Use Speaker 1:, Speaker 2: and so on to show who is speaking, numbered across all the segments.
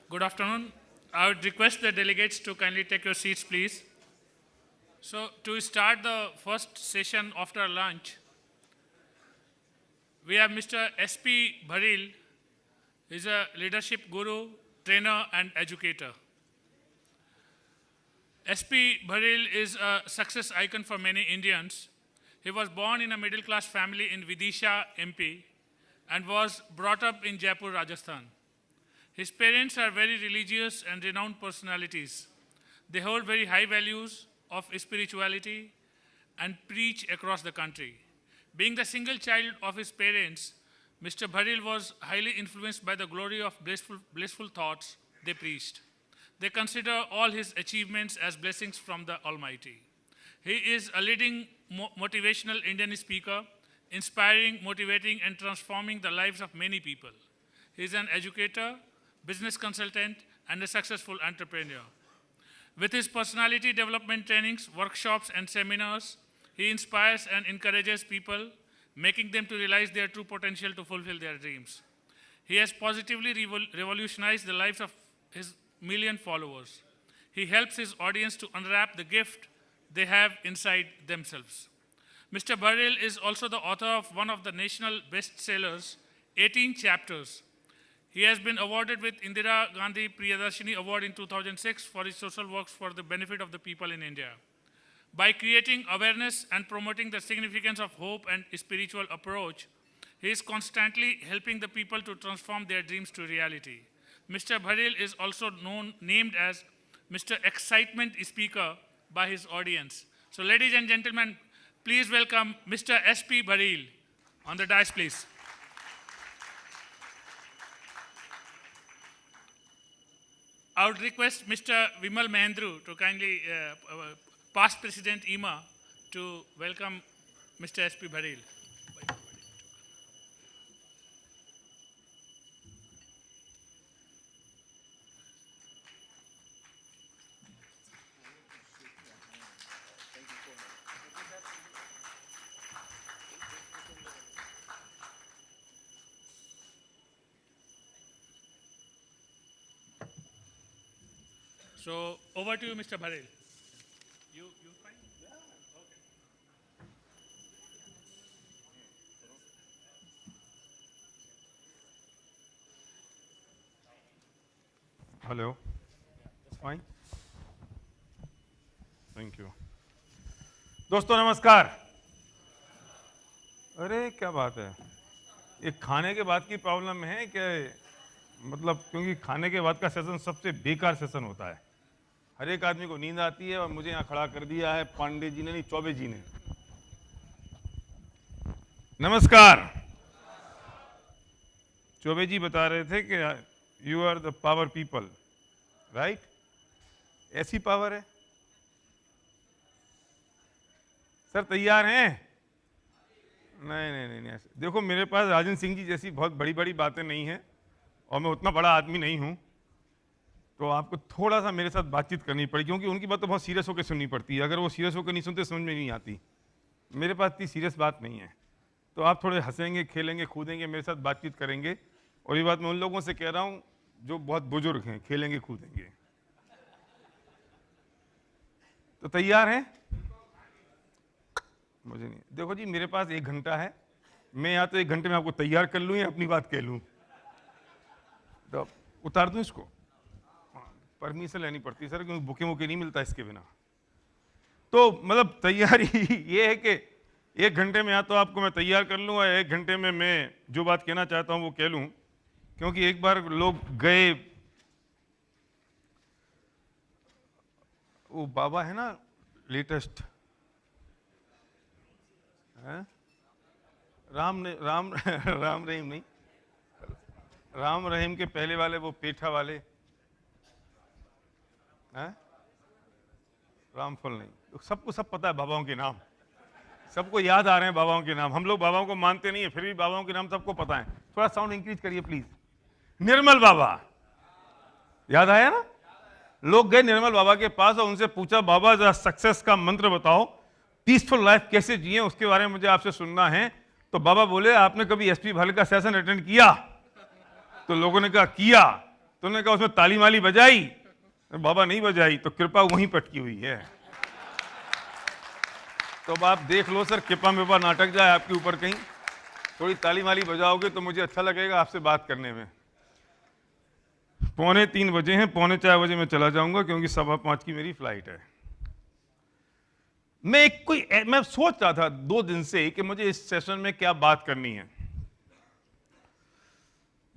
Speaker 1: Good afternoon. I would request the delegates to kindly take your seats, please. So, to start the first session after lunch, we have Mr. S.P. Bharil. He is a leadership guru, trainer, and educator. S.P. Bharil is a success icon for many Indians. He was born in a middle-class family in Vidisha, MP, and was brought up in Jaipur, Rajasthan. His parents are very religious and renowned personalities. They hold very high values of spirituality and preach across the country. Being the single child of his parents, Mr. Bharil was highly influenced by the glory of blissful thoughts they preached. They consider all his achievements as blessings from the Almighty. He is a leading motivational Indian speaker, inspiring, motivating, and transforming the lives of many people. He is an educator, business consultant, and a successful entrepreneur. With his personality development trainings, workshops, and seminars, he inspires and encourages people, making them to realize their true potential to fulfill their dreams. He has positively revolutionized the lives of his million followers. He helps his audience to unwrap the gift they have inside themselves. Mr. Bharil is also the author of one of the national bestsellers, 18 Chapters. He has been awarded with Indira Gandhi Priyadarshini Award in 2006 for his social works for the benefit of the people in India. By creating awareness and promoting the significance of hope and spiritual approach, he is constantly helping the people to transform their dreams to reality. Mr. Bharil is also named as Mr. Excitement Speaker by his audience. So ladies and gentlemen, please welcome Mr. S.P. Bharil on the dais, please. I would request Mr. Vimal Mahendru to kindly, past President IMA, to welcome Mr. S.P. Bharil. So, over to you, Mr. Bharil. You fine? Yeah. Okay.
Speaker 2: Hello. Fine. Thank you. दोस्तों नमस्कार. अरे क्या बात है, ये खाने के बाद की प्रॉब्लम है क्या? मतलब क्योंकि खाने के बाद का सेशन सबसे बेकार सेशन होता है. हर एक आदमी को नींद आती है और मुझे यहाँ खड़ा कर दिया है पांडे जी ने, नहीं चौबे जी ने. नमस्कार. चौबे जी बता रहे थे कि you are the power people, right? ऐसी पावर है सर? तैयार हैं? नहीं नहीं नहीं नहीं. देखो मेरे पास राजन सिंह जी जैसी बहुत बड़ी बड़ी बातें नहीं हैं और मैं उतना बड़ा आदमी नहीं हूं, तो आपको थोड़ा सा मेरे साथ बातचीत करनी पड़ी, क्योंकि उनकी बात तो बहुत सीरियस होकर सुननी पड़ती है. अगर वो सीरियस होकर नहीं सुनते समझ में नहीं आती. मेरे पास इतनी सीरियस बात नहीं है, तो आप थोड़े हंसेंगे, खेलेंगे, कूदेंगे, मेरे साथ बातचीत करेंगे. और ये बात मैं उन लोगों से कह रहा हूँ जो बहुत बुजुर्ग हैं, खेलेंगे कूदेंगे. तो तैयार हैं? मुझे नहीं. देखो जी मेरे पास 1 घंटा है, मैं या तो 1 घंटे में आपको तैयार कर लूँ या अपनी बात कह लूँ. तो उतार दूँ इसको? परमिशन लेनी पड़ती है सर, क्योंकि बुके मुके नहीं मिलता इसके बिना. तो मतलब तैयारी ये है कि 1 घंटे में या तो आपको मैं तैयार कर लूँ या 1 घंटे में मैं जो बात कहना चाहता हूँ वो कह लूँ. क्योंकि एक बार लोग गए, वो बाबा है ना लेटेस्ट, राम रहीम नहीं, राम रहीम के पहले वाले वो पेठा वाले हैं, रामफल नहीं. सबको सब पता है बाबाओं के नाम, सबको याद आ रहे हैं बाबाओं के नाम. हम लोग बाबाओं को मानते नहीं है, फिर भी बाबाओं के नाम सबको पता है. थोड़ा साउंड इंक्रीज करिए प्लीज. निर्मल बाबा याद आया ना? लोग गए निर्मल बाबा के पास और उनसे पूछा, बाबा जरा सक्सेस का मंत्र बताओ, पीसफुल लाइफ कैसे जिए, उसके बारे में मुझे आपसे सुनना है. तो बाबा बोले, आपने कभी एसपी भाले का सेशन अटेंड किया? तो लोगों ने कहा किया. तो उन्होंने कहा उसमें ताली माली बजाई? बाबा नहीं बजाई, तो कृपा वहीं पटकी हुई है। तो अब आप देख लो सर, कृपा मेपा नाटक जाए आपके ऊपर कहीं, थोड़ी ताली माली बजाओगे तो मुझे अच्छा लगेगा आपसे बात करने में। 2:45 बजे हैं, 3:45 बजे मैं चला जाऊंगा क्योंकि 5:15 की मेरी फ्लाइट है। मैं सोच रहा था 2 दिन से कि मुझे इस सेशन में क्या बात करनी है।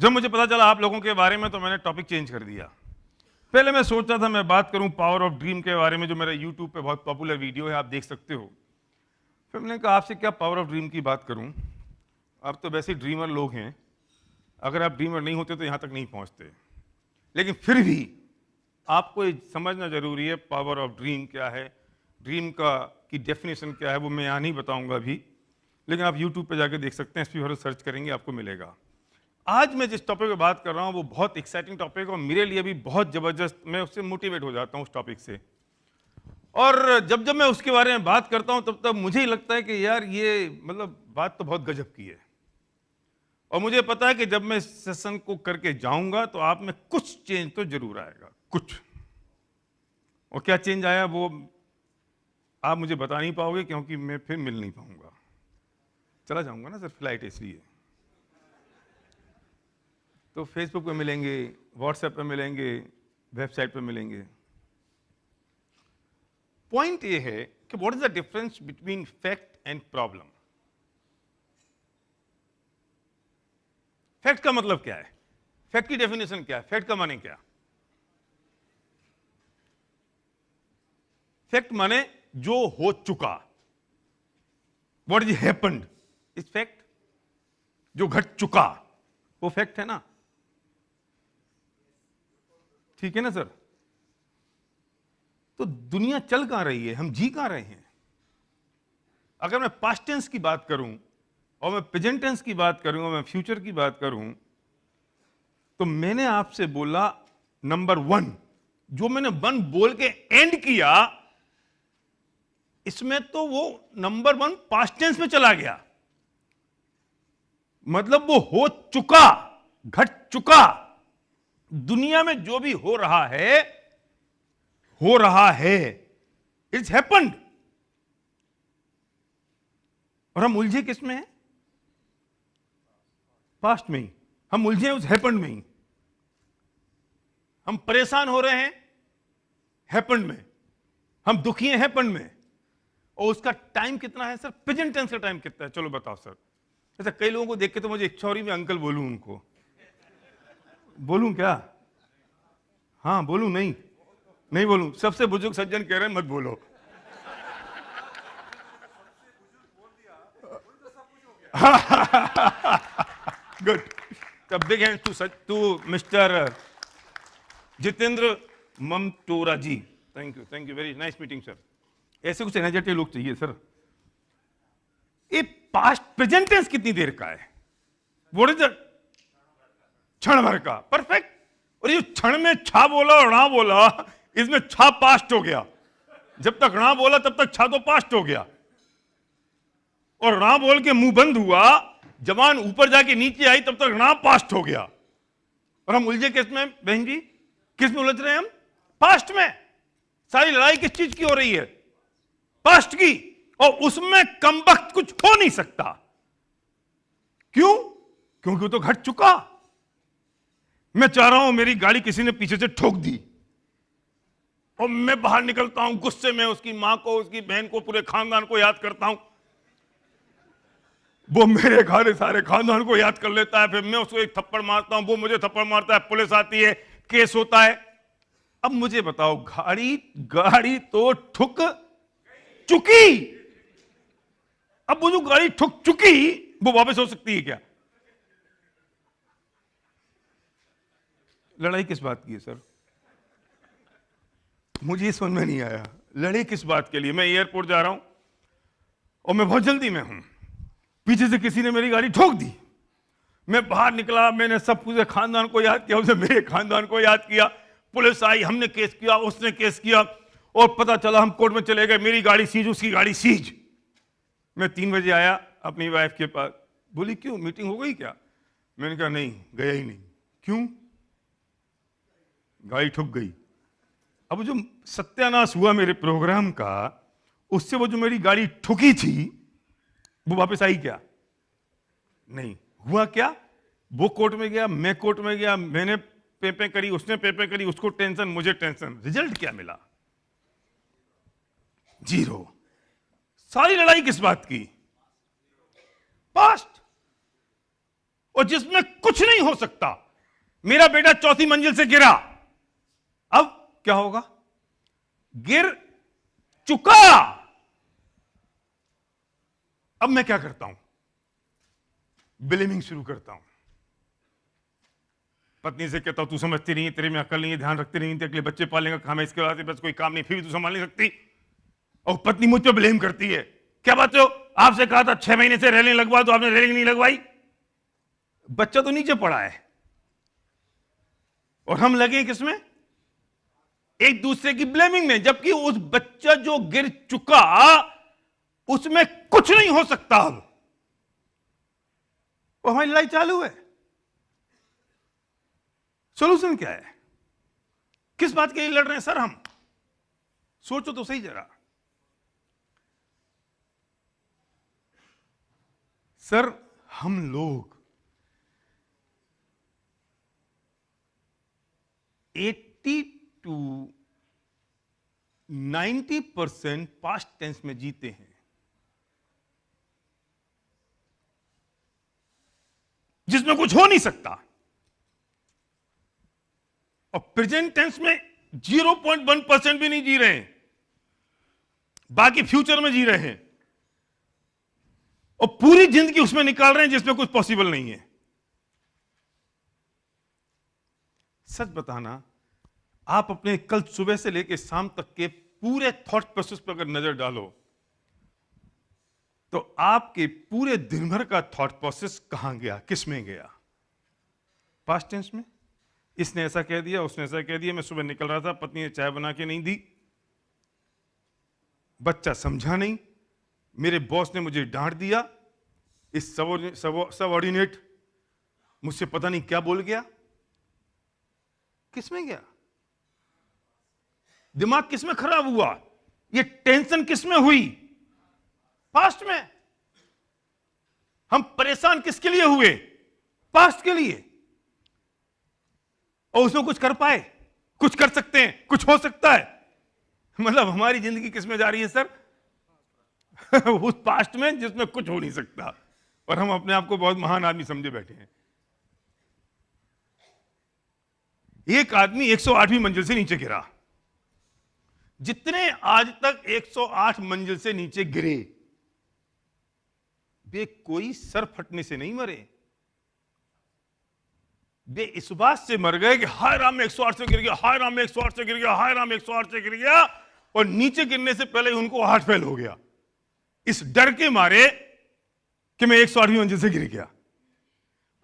Speaker 2: जब मुझे पता चला आप लोगों के बारे में तो मैंने टॉपिक चेंज कर दिया। पहले मैं सोच रहा था मैं बात करूं पावर ऑफ ड्रीम के बारे में, जो मेरा यूट्यूब पे बहुत पॉपुलर वीडियो है, आप देख सकते हो। फिर मैंने कहा आपसे क्या पावर ऑफ ड्रीम की बात करूं, आप तो वैसे ड्रीमर लोग हैं, अगर आप ड्रीमर नहीं होते तो यहां तक नहीं पहुंचते। लेकिन फिर भी आपको ये समझना जरूरी है पावर ऑफ ड्रीम क्या है, ड्रीम की डेफिनेशन क्या है, वो मैं यहाँ नहीं बताऊंगा अभी, लेकिन आप यूट्यूब पे जाके देख सकते हैं, एसपी हॉरर सर्च करेंगे आपको मिलेगा। आज मैं जिस टॉपिक पे बात कर रहा हूँ वो बहुत एक्साइटिंग टॉपिक है और मेरे लिए भी बहुत जबरदस्त, मैं उससे मोटिवेट हो जाता हूँ उस टॉपिक से। और जब जब मैं उसके बारे में बात करता हूँ तब तब मुझे ही लगता है कि यार ये मतलब बात तो बहुत गजब की है। और मुझे पता है कि जब मैं इस सेशन को करके जाऊंगा तो आप में कुछ चेंज तो जरूर आएगा, कुछ। और क्या चेंज आया वो आप मुझे बता नहीं पाओगे क्योंकि मैं फिर मिल नहीं पाऊंगा, चला जाऊंगा ना सर, फ्लाइट इसलिए। तो फेसबुक पे मिलेंगे, व्हाट्सएप पे मिलेंगे, वेबसाइट पे मिलेंगे। पॉइंट ये है कि what is the difference between fact and problem. Fact का मतलब क्या है, फैक्ट की डेफिनेशन क्या है, फैक्ट का माने क्या? फैक्ट माने जो हो चुका, what is happened is fact. जो घट चुका वो फैक्ट है ना, ठीक है ना सर? तो दुनिया चल कहां रही है, हम जी कहां रहे हैं? अगर मैं पास्ट टेंस की बात करूं और मैं प्रेजेंट टेंस की बात करूं और मैं फ्यूचर की बात करूं, तो मैंने आपसे बोला नंबर 1, जो मैंने 1 बोल के एंड किया, इसमें तो वो नंबर 1 पास्ट टेंस में चला गया, मतलब वो हो चुका, घट चुका। दुनिया में जो भी हो रहा है, इट्स हैपेंड। और हम उलझे किस में हैं? पास्ट में ही। हम उलझे उस हैपेंड में ही। हम परेशान हो रहे हैं हैपेंड में, हम दुखी हैं हैपेंड में। और उसका टाइम कितना है सर? प्रेजेंट टेंस का टाइम कितना है? चलो बताओ सर। ऐसा कई लोगों को देख के तो मुझे इच्छा हो रही मैं अंकल बोलूं उनको। बोलूं क्या? हाँ बोलूं? नहीं बोलूं? सबसे बुजुर्ग सज्जन कह रहे हैं मत बोलो। Good. Big hand to mister Jitendra Mamtora ji. Thank you very nice meeting sir. ऐसे कुछ एनर्जेटिक लोग चाहिए सर। ये पास्ट प्रेजेंट टेंस कितनी देर का है? What is the? क्षण भर का। परफेक्ट। और ये क्षण में छा बोला और णा बोला, इसमें छा पास्ट हो गया। जब तक णा बोला तब तक छा तो पास्ट हो गया, और णा बोल के मुंह बंद हुआ, जबान ऊपर जाके नीचे आई, तब तक णा पास्ट हो गया। और हम उलझे किस में बहन जी? किस में उलझ रहे हैं हम? पास्ट में। सारी लड़ाई किस चीज की हो रही है? पास्ट की। और उसमें कमबख्त कुछ हो नहीं सकता। क्यों? क्योंकि वो तो घट चुका। मैं चाह रहा हूं मेरी गाड़ी किसी ने पीछे से ठोक दी और मैं बाहर निकलता हूं गुस्से में, उसकी मां को, उसकी बहन को, पूरे खानदान को याद करता हूं। वो मेरे घरे सारे खानदान को याद कर लेता है, फिर मैं उसको एक थप्पड़ मारता हूं, वो मुझे थप्पड़ मारता है, पुलिस आती है, केस होता है। अब मुझे बताओ, गाड़ी तो ठुक चुकी। अब वो जो गाड़ी ठुक चुकी वो वापस हो सकती है क्या? लड़ाई किस बात की है सर? मुझे ये समझ में नहीं आया। लड़ाई किस बात के लिए? मैं एयरपोर्ट जा रहा हूं और मैं बहुत जल्दी में हूं, पीछे से किसी ने मेरी गाड़ी ठोक दी, मैं बाहर निकला, मैंने सब पूरे खानदान को याद किया, उसने मेरे खानदान को याद किया, पुलिस आई, हमने केस किया, उसने केस किया, और पता चला हम कोर्ट में चले गए, मेरी गाड़ी सीज, उसकी गाड़ी सीज। मैं 3 बजे आया अपनी वाइफ के पास, बोली क्यों, मीटिंग हो गई क्या? मैंने कहा नहीं, गया ही नहीं। क्यों? गाड़ी ठुक गई। अब जो सत्यानाश हुआ मेरे प्रोग्राम का, उससे वो जो मेरी गाड़ी ठुकी थी वो वापस आई क्या? नहीं। हुआ क्या? वो कोर्ट में गया, मैं कोर्ट में गया, मैंने पेपे करी, उसने पेपे करी, उसको टेंशन, मुझे टेंशन। रिजल्ट क्या मिला? 0। सारी लड़ाई किस बात की? पास्ट। और जिसमें कुछ नहीं हो सकता। मेरा बेटा 4थी मंजिल से गिरा, अब क्या होगा? गिर चुका। अब मैं क्या करता हूं? ब्लेमिंग शुरू करता हूं। पत्नी से कहता हूं तू समझती नहीं है, तेरे में अकल नहीं है, ध्यान रखती नहीं, तेरे लिए बच्चे पालने का काम है, इसके बाद बस कोई काम नहीं, फिर भी तू संभाल नहीं सकती। और पत्नी मुझ पर ब्लेम करती है, क्या बात हो, आपसे कहा था 6 महीने से रेलिंग लगवा दो, आपने रेलिंग नहीं लगवाई। बच्चा तो नीचे पड़ा है और हम लगे किसमें? एक दूसरे की ब्लेमिंग में, जबकि उस बच्चा जो गिर चुका उसमें कुछ नहीं हो सकता। अब वो हमारी लड़ाई चालू है। सोल्यूशन क्या है? किस बात के लिए लड़ रहे हैं सर हम? सोचो तो सही जरा। सर हम लोग 80 to 90% पास्ट टेंस में जीते हैं, जिसमें कुछ हो नहीं सकता। और प्रेजेंट टेंस में 0.1% भी नहीं जी रहे हैं, बाकी फ्यूचर में जी रहे हैं। और पूरी जिंदगी उसमें निकाल रहे हैं जिसमें कुछ पॉसिबल नहीं है। सच बताना, आप अपने कल सुबह से लेकर शाम तक के पूरे थॉट प्रोसेस पर अगर नजर डालो तो आपके पूरे दिन भर का थॉट प्रोसेस कहां गया, किस में गया? पास्ट टेंस में। इसने ऐसा कह दिया, उसने ऐसा कह दिया, मैं सुबह निकल रहा था, पत्नी ने चाय बना के नहीं दी, बच्चा समझा नहीं, मेरे बॉस ने मुझे डांट दिया, इस सबऑर्डिनेट मुझसे पता नहीं क्या बोल गया। किसमें गया? दिमाग किसमें खराब हुआ? ये टेंशन किसमें हुई? पास्ट में। हम परेशान किसके लिए हुए? पास्ट के लिए। और उसमें कुछ कर पाए? कुछ कर सकते हैं, कुछ हो सकता है। मतलब हमारी जिंदगी किसमें जा रही है सर? उस पास्ट में जिसमें कुछ हो नहीं सकता, और हम अपने आप को बहुत महान आदमी समझे बैठे हैं। एक आदमी 108वीं मंजिल से नीचे गिरा। जितने आज तक 108 मंजिल से नीचे गिरे, वे कोई सर फटने से नहीं मरे। वे इस बात से मर गए कि हाय राम में 108 से गिर गया, हाय राम में 108 से गिर गया, हाय राम में 108 से गिर गया, और नीचे गिरने से पहले उनको हार्ट फेल हो गया, इस डर के मारे कि मैं 108वीं मंजिल से गिर गया।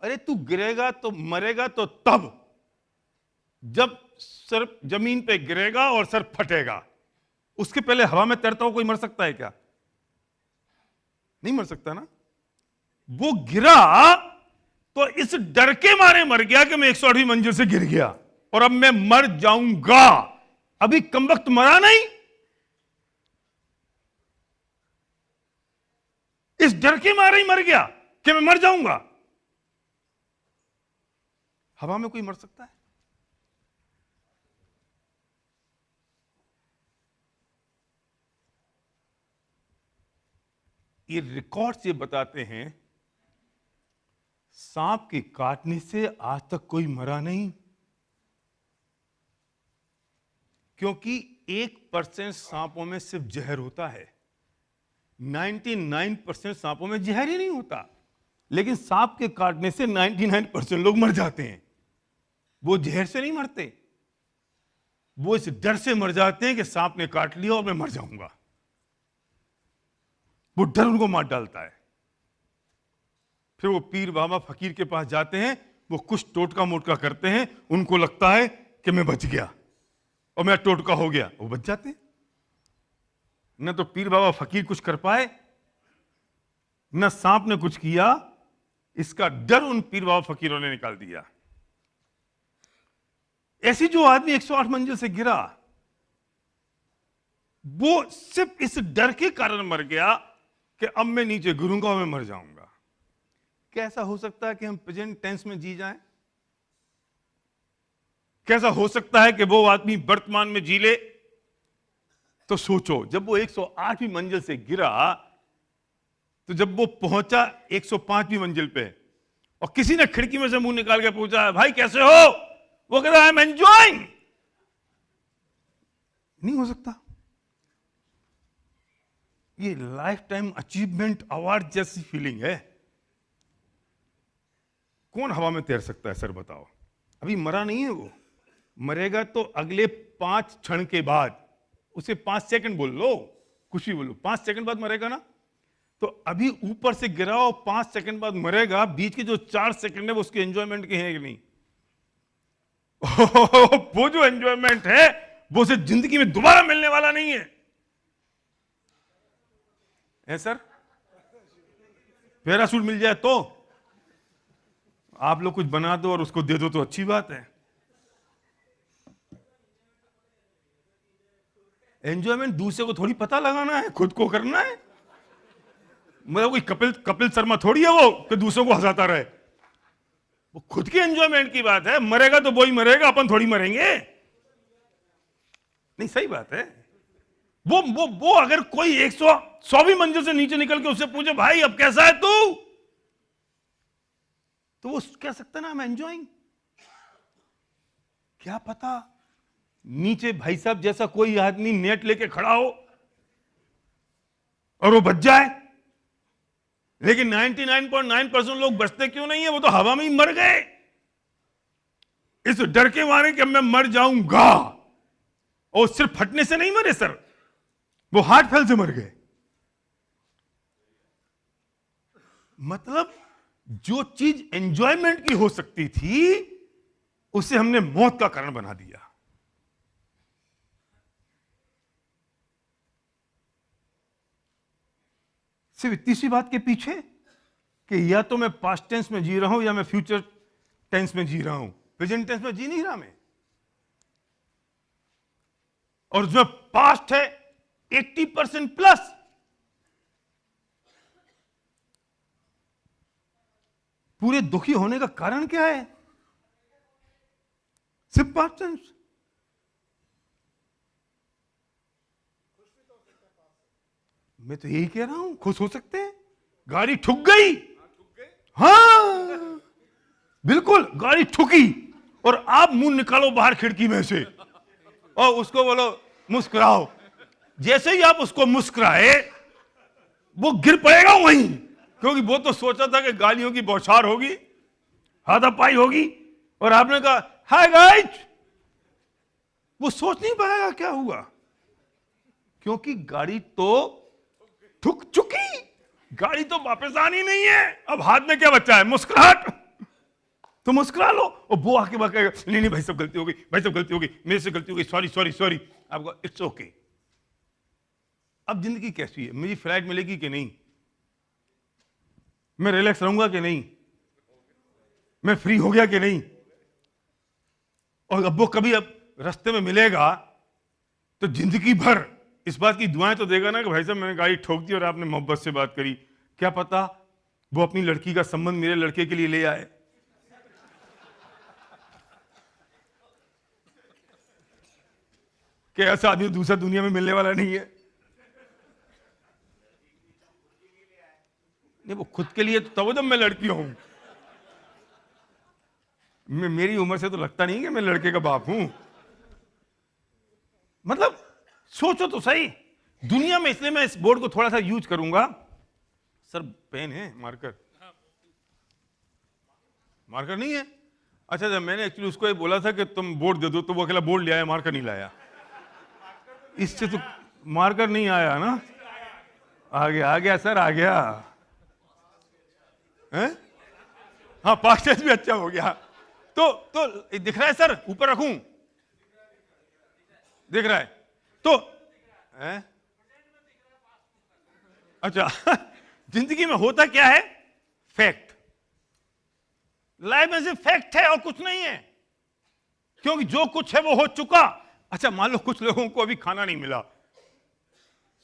Speaker 2: अरे तू गिरेगा तो मरेगा तो तब जब सर जमीन पे गिरेगा और सर फटेगा। उसके पहले हवा में तैरता हुआ कोई मर सकता है क्या? नहीं मर सकता ना। वो गिरा तो इस डर के मारे मर गया कि मैं 108वीं मंजिल से गिर गया और अब मैं मर जाऊंगा। अभी कमबख्त मरा नहीं, इस डर के मारे ही मर गया कि मैं मर जाऊंगा। हवा में कोई मर सकता है? ये रिकॉर्ड्स ये बताते हैं सांप के काटने से आज तक कोई मरा नहीं, क्योंकि 1% सांपों में सिर्फ जहर होता है, 99% सांपों में जहर ही नहीं होता। लेकिन सांप के काटने से 99% लोग मर जाते हैं। वो जहर से नहीं मरते, वो इस डर से मर जाते हैं कि सांप ने काट लिया और मैं मर जाऊंगा। वो डर उनको मार डालता है। फिर वो पीर बाबा फकीर के पास जाते हैं, वो कुछ टोटका मोटका करते हैं, उनको लगता है कि मैं बच गया और मेरा टोटका हो गया, वो बच जाते हैं। न तो पीर बाबा फकीर कुछ कर पाए, न सांप ने कुछ किया, इसका डर उन पीर बाबा फकीरों ने निकाल दिया। ऐसी जो आदमी 108 मंजिल से गिरा, वो सिर्फ इस डर के कारण मर गया कि अब मैं नीचे गिरूंगा और मैं मर जाऊंगा। कैसा हो सकता है कि हम प्रेजेंट टेंस में जी जाएं? कैसा हो सकता है कि वो आदमी वर्तमान में जी ले? तो सोचो, जब वो 108वीं मंजिल से गिरा, तो जब वो पहुंचा 105वीं मंजिल पे और किसी ने खिड़की में से मुंह निकाल के पूछा, भाई कैसे हो? वो कहता है, आई एम एंजॉयिंग। नहीं हो सकता। ये लाइफ टाइम अचीवमेंट अवार्ड जैसी फीलिंग है। कौन हवा में तैर सकता है सर बताओ? अभी मरा नहीं है वो, मरेगा तो अगले 5 क्षण के बाद। उसे 5 सेकंड बोल लो, कुछ भी बोलो, 5 सेकंड बाद मरेगा ना। तो अभी ऊपर से गिरा और 5 सेकंड बाद मरेगा, बीच के जो 4 सेकंड है वो उसके एंजॉयमेंट के हैं कि नहीं? वो जो एंजॉयमेंट है वो उसे जिंदगी में दोबारा मिलने वाला नहीं है सर? पैराशूट मिल जाए तो आप लोग कुछ बना दो और उसको दे दो तो अच्छी बात है। एंजॉयमेंट दूसरे को थोड़ी पता लगाना है, खुद को करना है। मतलब कोई कपिल शर्मा थोड़ी है वो कि दूसरों को हंसाता रहे। वो खुद के एंजॉयमेंट की बात है। मरेगा तो वो ही मरेगा, अपन थोड़ी मरेंगे। नहीं, सही बात है। वो अगर कोई 100वीं मंजिल से नीचे निकल के उससे पूछे, भाई अब कैसा है तू, तो वो कह सकता ना, मैं एंजॉयिंग। क्या पता नीचे भाई साहब जैसा कोई आदमी नेट लेके खड़ा हो और वो बच जाए। लेकिन 99.9% लोग बचते क्यों नहीं है? वो तो हवा में ही मर गए, इस डर के मारे कि मैं मर जाऊंगा। और सिर्फ फटने से नहीं मरे सर, वो हार्ट फेल से मर गए। मतलब जो चीज एंजॉयमेंट की हो सकती थी उसे हमने मौत का कारण बना दिया। सिर्फ इतनी सी बात के पीछे कि या तो मैं पास्ट टेंस में जी रहा हूं या मैं फ्यूचर टेंस में जी रहा हूं। प्रेजेंट टेंस में जी नहीं रहा मैं। और जो पास्ट है 80% प्लस, पूरे दुखी होने का कारण क्या है? सिर्फ पास्ट टेंस। मैं तो यही कह रहा हूं, खुश हो सकते हैं। गाड़ी ठुक गई, हाँ बिल्कुल, गाड़ी ठुकी और आप मुंह निकालो बाहर खिड़की में से और उसको बोलो मुस्कुराओ। जैसे ही आप उसको मुस्कुराए वो गिर पड़ेगा वहीं, क्योंकि वो तो सोचा था कि गालियों की बौछार होगी, हाथापाई होगी, और आपने कहा हाय गाइस। वो सोच नहीं पाएगा क्या हुआ, क्योंकि गाड़ी तो ठुक चुकी। गाड़ी तो वापस आनी नहीं है। अब हाथ में क्या बचा है? मुस्कुराहट। तो मुस्कुरा लो। और वो आके बात कहेगा, नहीं नहीं भाई सब गलती हो गई, भाई सब गलती हो गई, मेरे से गलती हो गई, सॉरी सॉरी सॉरी। आपको इट्स ओके। अब जिंदगी कैसी है? मुझे फ्लाइट मिलेगी कि नहीं? मैं रिलैक्स रहूंगा कि नहीं? मैं फ्री हो गया कि नहीं? और अब वो कभी अब रास्ते में मिलेगा तो जिंदगी भर इस बात की दुआएं तो देगा ना कि भाई साहब मैंने गाड़ी ठोक दी और आपने मोहब्बत से बात करी। क्या पता वो अपनी लड़की का संबंध मेरे लड़के के लिए ले आए। कि ऐसा आदमी दूसरा दुनिया में मिलने वाला नहीं है। नहीं, वो खुद के लिए तो जब मैं लड़की हूं। मेरी उम्र से तो लगता नहीं कि मैं लड़के का बाप हूं। मतलब सोचो तो सही दुनिया में। इसलिए मैं इस बोर्ड को थोड़ा सा यूज करूंगा। सर पेन है, मार्कर? मार्कर नहीं है? अच्छा, जब मैंने एक्चुअली उसको ये बोला था कि तुम बोर्ड दे दो, तो वो अकेला बोर्ड ले आया, मार्कर नहीं लाया। इससे तो मार्कर नहीं आया ना। आ गया सर, आ गया है? हाँ, पास्ट टेंस भी अच्छा हो गया। तो दिख रहा है सर? ऊपर रखूं? दिख रहा है तो है? अच्छा जिंदगी में होता क्या है? फैक्ट। लाइफ में सिर्फ फैक्ट है और कुछ नहीं है। क्योंकि जो कुछ है वो हो चुका। अच्छा, मान लो कुछ लोगों को अभी खाना नहीं मिला,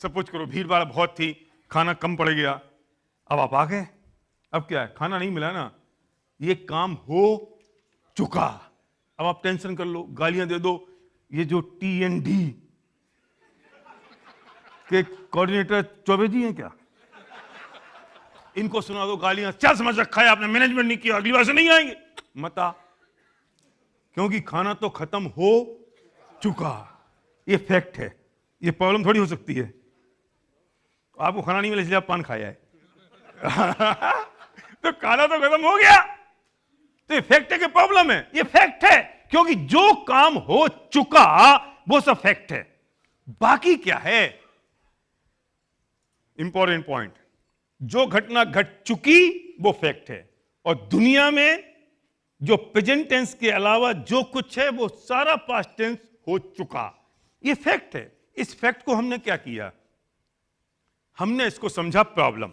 Speaker 2: सपोज करो भीड़ भाड़ बहुत थी, खाना कम पड़ गया, अब आप आ गए, अब क्या है, खाना नहीं मिला ना, ये काम हो चुका। अब आप टेंशन कर लो, गालियां दे दो। ये जो TND के कोऑर्डिनेटर चौबे जी हैं क्या, इनको सुना दो गालियां, क्या समझ रखा है आपने, मैनेजमेंट नहीं किया, अगली बार से नहीं आएंगे, मत आ, क्योंकि खाना तो खत्म हो चुका। ये फैक्ट है, ये प्रॉब्लम थोड़ी हो सकती है। आपको खाना नहीं मिला इसलिए आप पान खाया है तो खाना तो खत्म हो गया, तो ये फैक्ट है कि प्रॉब्लम है? ये फैक्ट है, क्योंकि जो काम हो चुका वो सब फैक्ट है। बाकी क्या है? इंपॉर्टेंट पॉइंट, जो घटना घट चुकी वो फैक्ट है, और दुनिया में जो प्रेजेंट टेंस के अलावा जो कुछ है वो सारा पास्ट टेंस हो चुका। ये फैक्ट है। इस फैक्ट को हमने क्या किया, हमने इसको समझा प्रॉब्लम,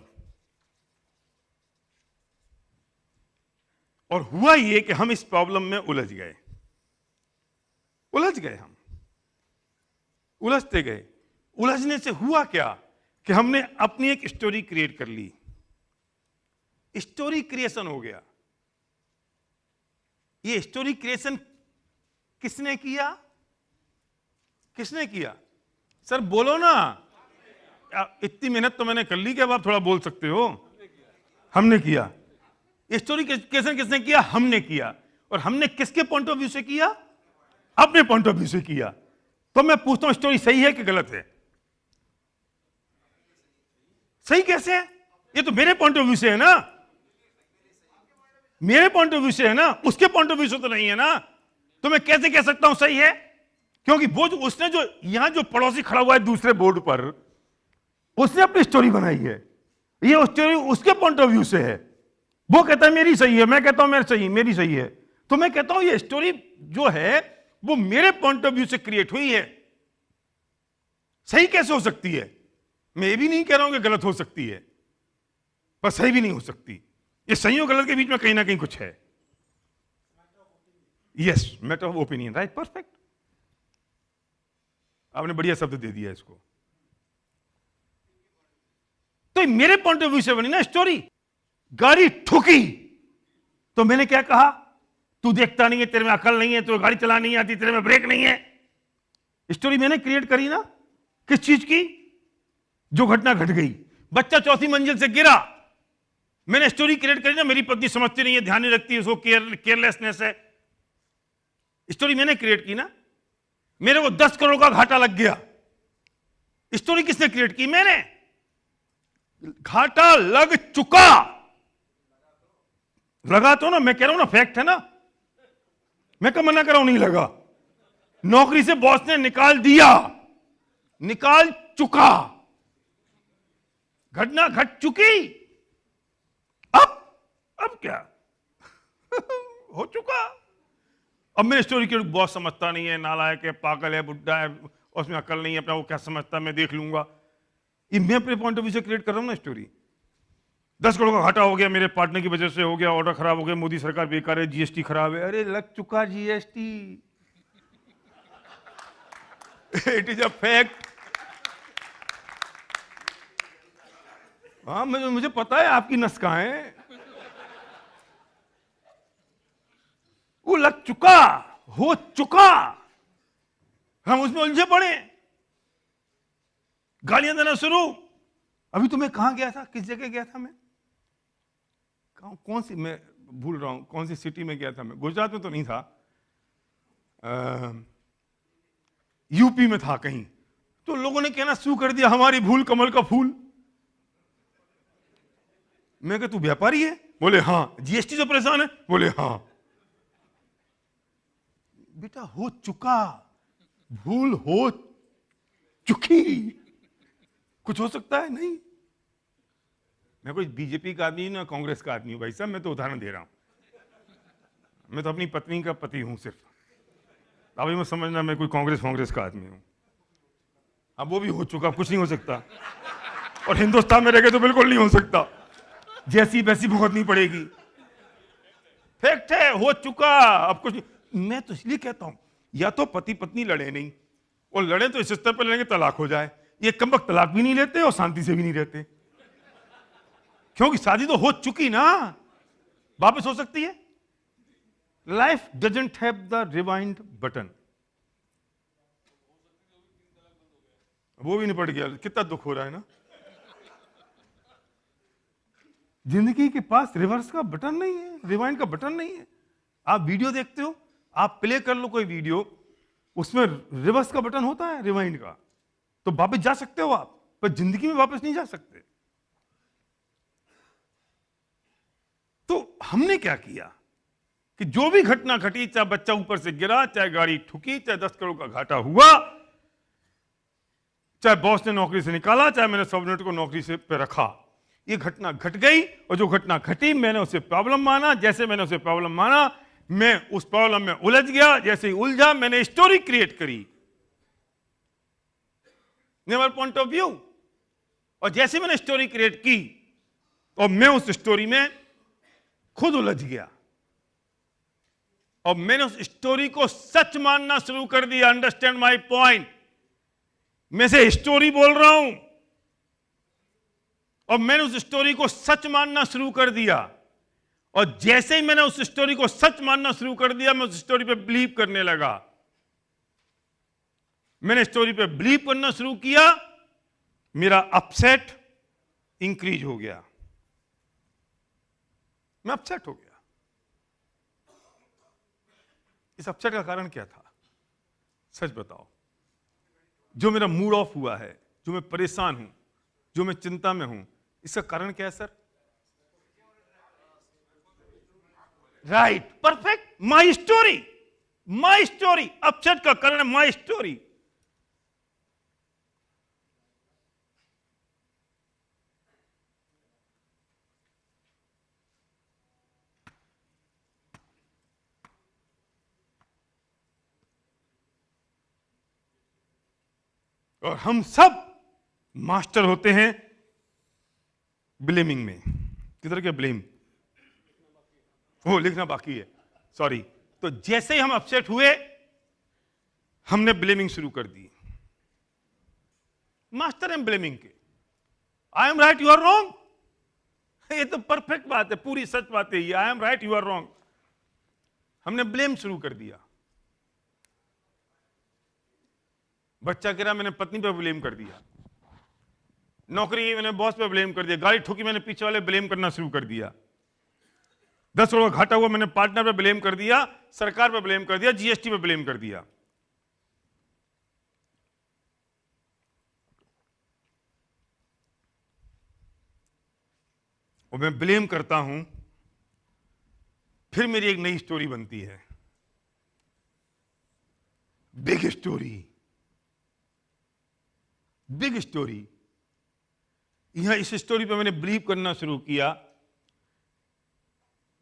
Speaker 2: और हुआ ये कि हम इस प्रॉब्लम में उलझ गए, हम उलझते गए। उलझने से हुआ क्या कि हमने अपनी एक स्टोरी क्रिएट कर ली, स्टोरी क्रिएशन हो गया। ये स्टोरी क्रिएशन किसने किया? किसने किया? सर बोलो ना, इतनी मेहनत तो मैंने कर ली कि अब आप थोड़ा बोल सकते हो। हमने किया। स्टोरी क्रिएशन किसने किया? हमने किया। और हमने किसके पॉइंट ऑफ व्यू से किया? अपने पॉइंट ऑफ व्यू से किया। तो मैं पूछता हूं, स्टोरी सही है कि गलत है? सही कैसे है? ये तो मेरे पॉइंट ऑफ व्यू से है ना, मेरे पॉइंट ऑफ व्यू से है ना, उसके पॉइंट ऑफ व्यू से तो नहीं है ना। तो मैं कैसे कह सकता हूं सही है? क्योंकि वो जो उसने जो यहां जो पड़ोसी खड़ा हुआ है दूसरे बोर्ड पर, उसने अपनी स्टोरी बनाई है, ये स्टोरी उसके पॉइंट ऑफ व्यू से है। वो कहता है मेरी सही है, मैं कहता हूं मेरी सही है। तो मैं कहता हूं ये स्टोरी जो है वो मेरे पॉइंट ऑफ व्यू से क्रिएट हुई है। सही कैसे हो सकती है? मैं ये भी नहीं कह रहा हूं कि गलत हो सकती है, पर सही भी नहीं हो सकती। ये सही और गलत के बीच में कहीं ना कहीं कुछ है। Yes, matter of opinion, right, perfect. आपने बढ़िया शब्द दे दिया इसको। तो मेरे पॉइंट ऑफ व्यू से बनी ना स्टोरी। गाड़ी ठुकी तो मैंने क्या कहा? तू देखता नहीं है, तेरे में अकल नहीं है, तो गाड़ी चलानी नहीं आती, तेरे में ब्रेक नहीं है। स्टोरी मैंने क्रिएट करी ना, किस चीज की? जो घटना घट गई। बच्चा चौथी मंजिल से गिरा, मैंने स्टोरी क्रिएट करी ना, मेरी पत्नी समझती नहीं है, ध्यान नहीं रखती है, उसको केयरलेसनेस है। स्टोरी मैंने क्रिएट की ना। मेरे को 10 करोड़ का घाटा लग गया, स्टोरी किसने क्रिएट की? मैंने। घाटा लग चुका, लगा तो ना, मैं कह रहा हूं ना, फैक्ट है ना, मैं कब मना कर रहा हूं नहीं लगा। नौकरी से बॉस ने निकाल दिया, निकाल चुका, घटना घट चुकी। अब क्या हो चुका। अब मेरी स्टोरी के बॉस समझता नहीं है, नालायक है, पागल है, बुड्ढा है, उसमें अकल नहीं है, अपना वो क्या समझता है, मैं देख लूंगा। ये मैं अपने पॉइंट ऑफ व्यू से क्रिएट कर रहा हूं ना स्टोरी। 10 करोड़ का घाटा हो गया, मेरे पार्टनर की वजह से हो गया, ऑर्डर खराब हो गया, मोदी सरकार बेकार है, GST खराब है। अरे लग चुका GST, it is a fact. हाँ, मुझे पता है आपकी नस कहां है। वो लग चुका, हो चुका, हम उसमें उलझे पड़े, गालियां देना शुरू। अभी तो मैं कहां गया था, किस जगह गया था मैं, कौन सी, मैं भूल रहा हूं कौन सी सिटी में गया था मैं, गुजरात में तो नहीं था, यूपी में था कहीं। तो लोगों ने कहना शुरू कर दिया, हमारी भूल कमल का फूल। मैं कहा तू व्यापारी है? बोले हाँ। GST से परेशान है? बोले हाँ। बेटा हो चुका, भूल हो चुकी, कुछ हो सकता है? नहीं। मैं कोई बीजेपी का आदमी ना कांग्रेस का आदमी हूं भाई साहब, मैं तो उदाहरण दे रहा हूं। मैं तो अपनी पत्नी का पति हूं सिर्फ। अभी मैं समझना मैं कोई कांग्रेस का आदमी हूं। अब वो भी हो चुका, कुछ नहीं हो सकता। और हिंदुस्तान में रह के तो बिल्कुल नहीं हो सकता, जैसी वैसी भुगतनी पड़ेगी। फैक्ट है, हो चुका, अब कुछ मैं तो इसलिए कहता हूं, या तो पति पत्नी लड़े नहीं, और लड़े तो इस स्तर पर लड़ेंगे तलाक हो जाए। ये कम वक्त तलाक भी नहीं लेते और शांति से भी नहीं रहते, क्योंकि शादी तो हो चुकी ना, वापस हो सकती है। Life doesn't have the rewind button. वो भी निपट गया, कितना दुख हो रहा है ना। जिंदगी के पास रिवर्स का बटन नहीं है, रिवाइंड का बटन नहीं है। आप वीडियो देखते हो, आप प्ले कर लो कोई वीडियो, उसमें रिवर्स का बटन होता है, रिवाइंड का, तो वापस जा सकते हो आप, पर जिंदगी में वापस नहीं जा सकते। तो हमने क्या किया कि जो भी घटना घटी, चाहे बच्चा ऊपर से गिरा, चाहे गाड़ी ठुकी, चाहे 10 करोड़ का घाटा हुआ, चाहे बॉस ने नौकरी से निकाला, चाहे मैंने सबऑर्डिनेट को नौकरी से पे रखा, ये घटना घट गई। और जो घटना घटी मैंने उसे प्रॉब्लम माना, जैसे मैंने उसे प्रॉब्लम माना मैं उस प्रॉब्लम में उलझ गया, जैसे ही उलझा मैंने स्टोरी क्रिएट करी, नेवर पॉइंट ऑफ व्यू। और जैसे मैंने स्टोरी क्रिएट की और मैं उस स्टोरी में खुद उलझ गया, और मैंने उस स्टोरी को सच मानना शुरू कर दिया। Understand my point. मैं से स्टोरी बोल रहा हूं और मैंने उस स्टोरी को सच मानना शुरू कर दिया, और जैसे ही मैंने उस स्टोरी को सच मानना शुरू कर दिया मैं उस स्टोरी पे बिलीव करने लगा। मैंने स्टोरी पे बिलीव करना शुरू किया, मेरा अपसेट इंक्रीज हो गया, मैं अपसेट हो गया। इस अपसेट का कारण क्या था, सच बताओ। जो मेरा मूड ऑफ हुआ है, जो मैं परेशान हूं, जो मैं चिंता में हूं, इसका कारण क्या है sir? Right, perfect, my story. My story upset का कारण है माई स्टोरी। और हम सब मास्टर होते हैं ब्लेमिंग में। किधर के ब्लेम? वो लिखना बाकी है, सॉरी। तो जैसे ही हम अपसेट हुए हमने ब्लेमिंग शुरू कर दी। मास्टर एम ब्लेमिंग के। I am right, you are wrong. ये तो परफेक्ट बात है, पूरी सच बात है ये। I am right, you are wrong. हमने ब्लेम शुरू कर दिया। बच्चा गिरा, मैंने पत्नी पे ब्लेम कर दिया। नौकरी गई, मैंने बॉस पे ब्लेम कर दिया। गाड़ी ठुकी, मैंने पीछे वाले ब्लेम करना शुरू कर दिया। 10 करोड़ घाटा हुआ, मैंने पार्टनर पे ब्लेम कर दिया, सरकार पे ब्लेम कर दिया, जीएसटी पे ब्लेम कर दिया। और मैं ब्लेम करता हूं, फिर मेरी एक नई स्टोरी बनती है, बिग स्टोरी। Big story. यहां इस स्टोरी पे मैंने बिलीव करना शुरू किया,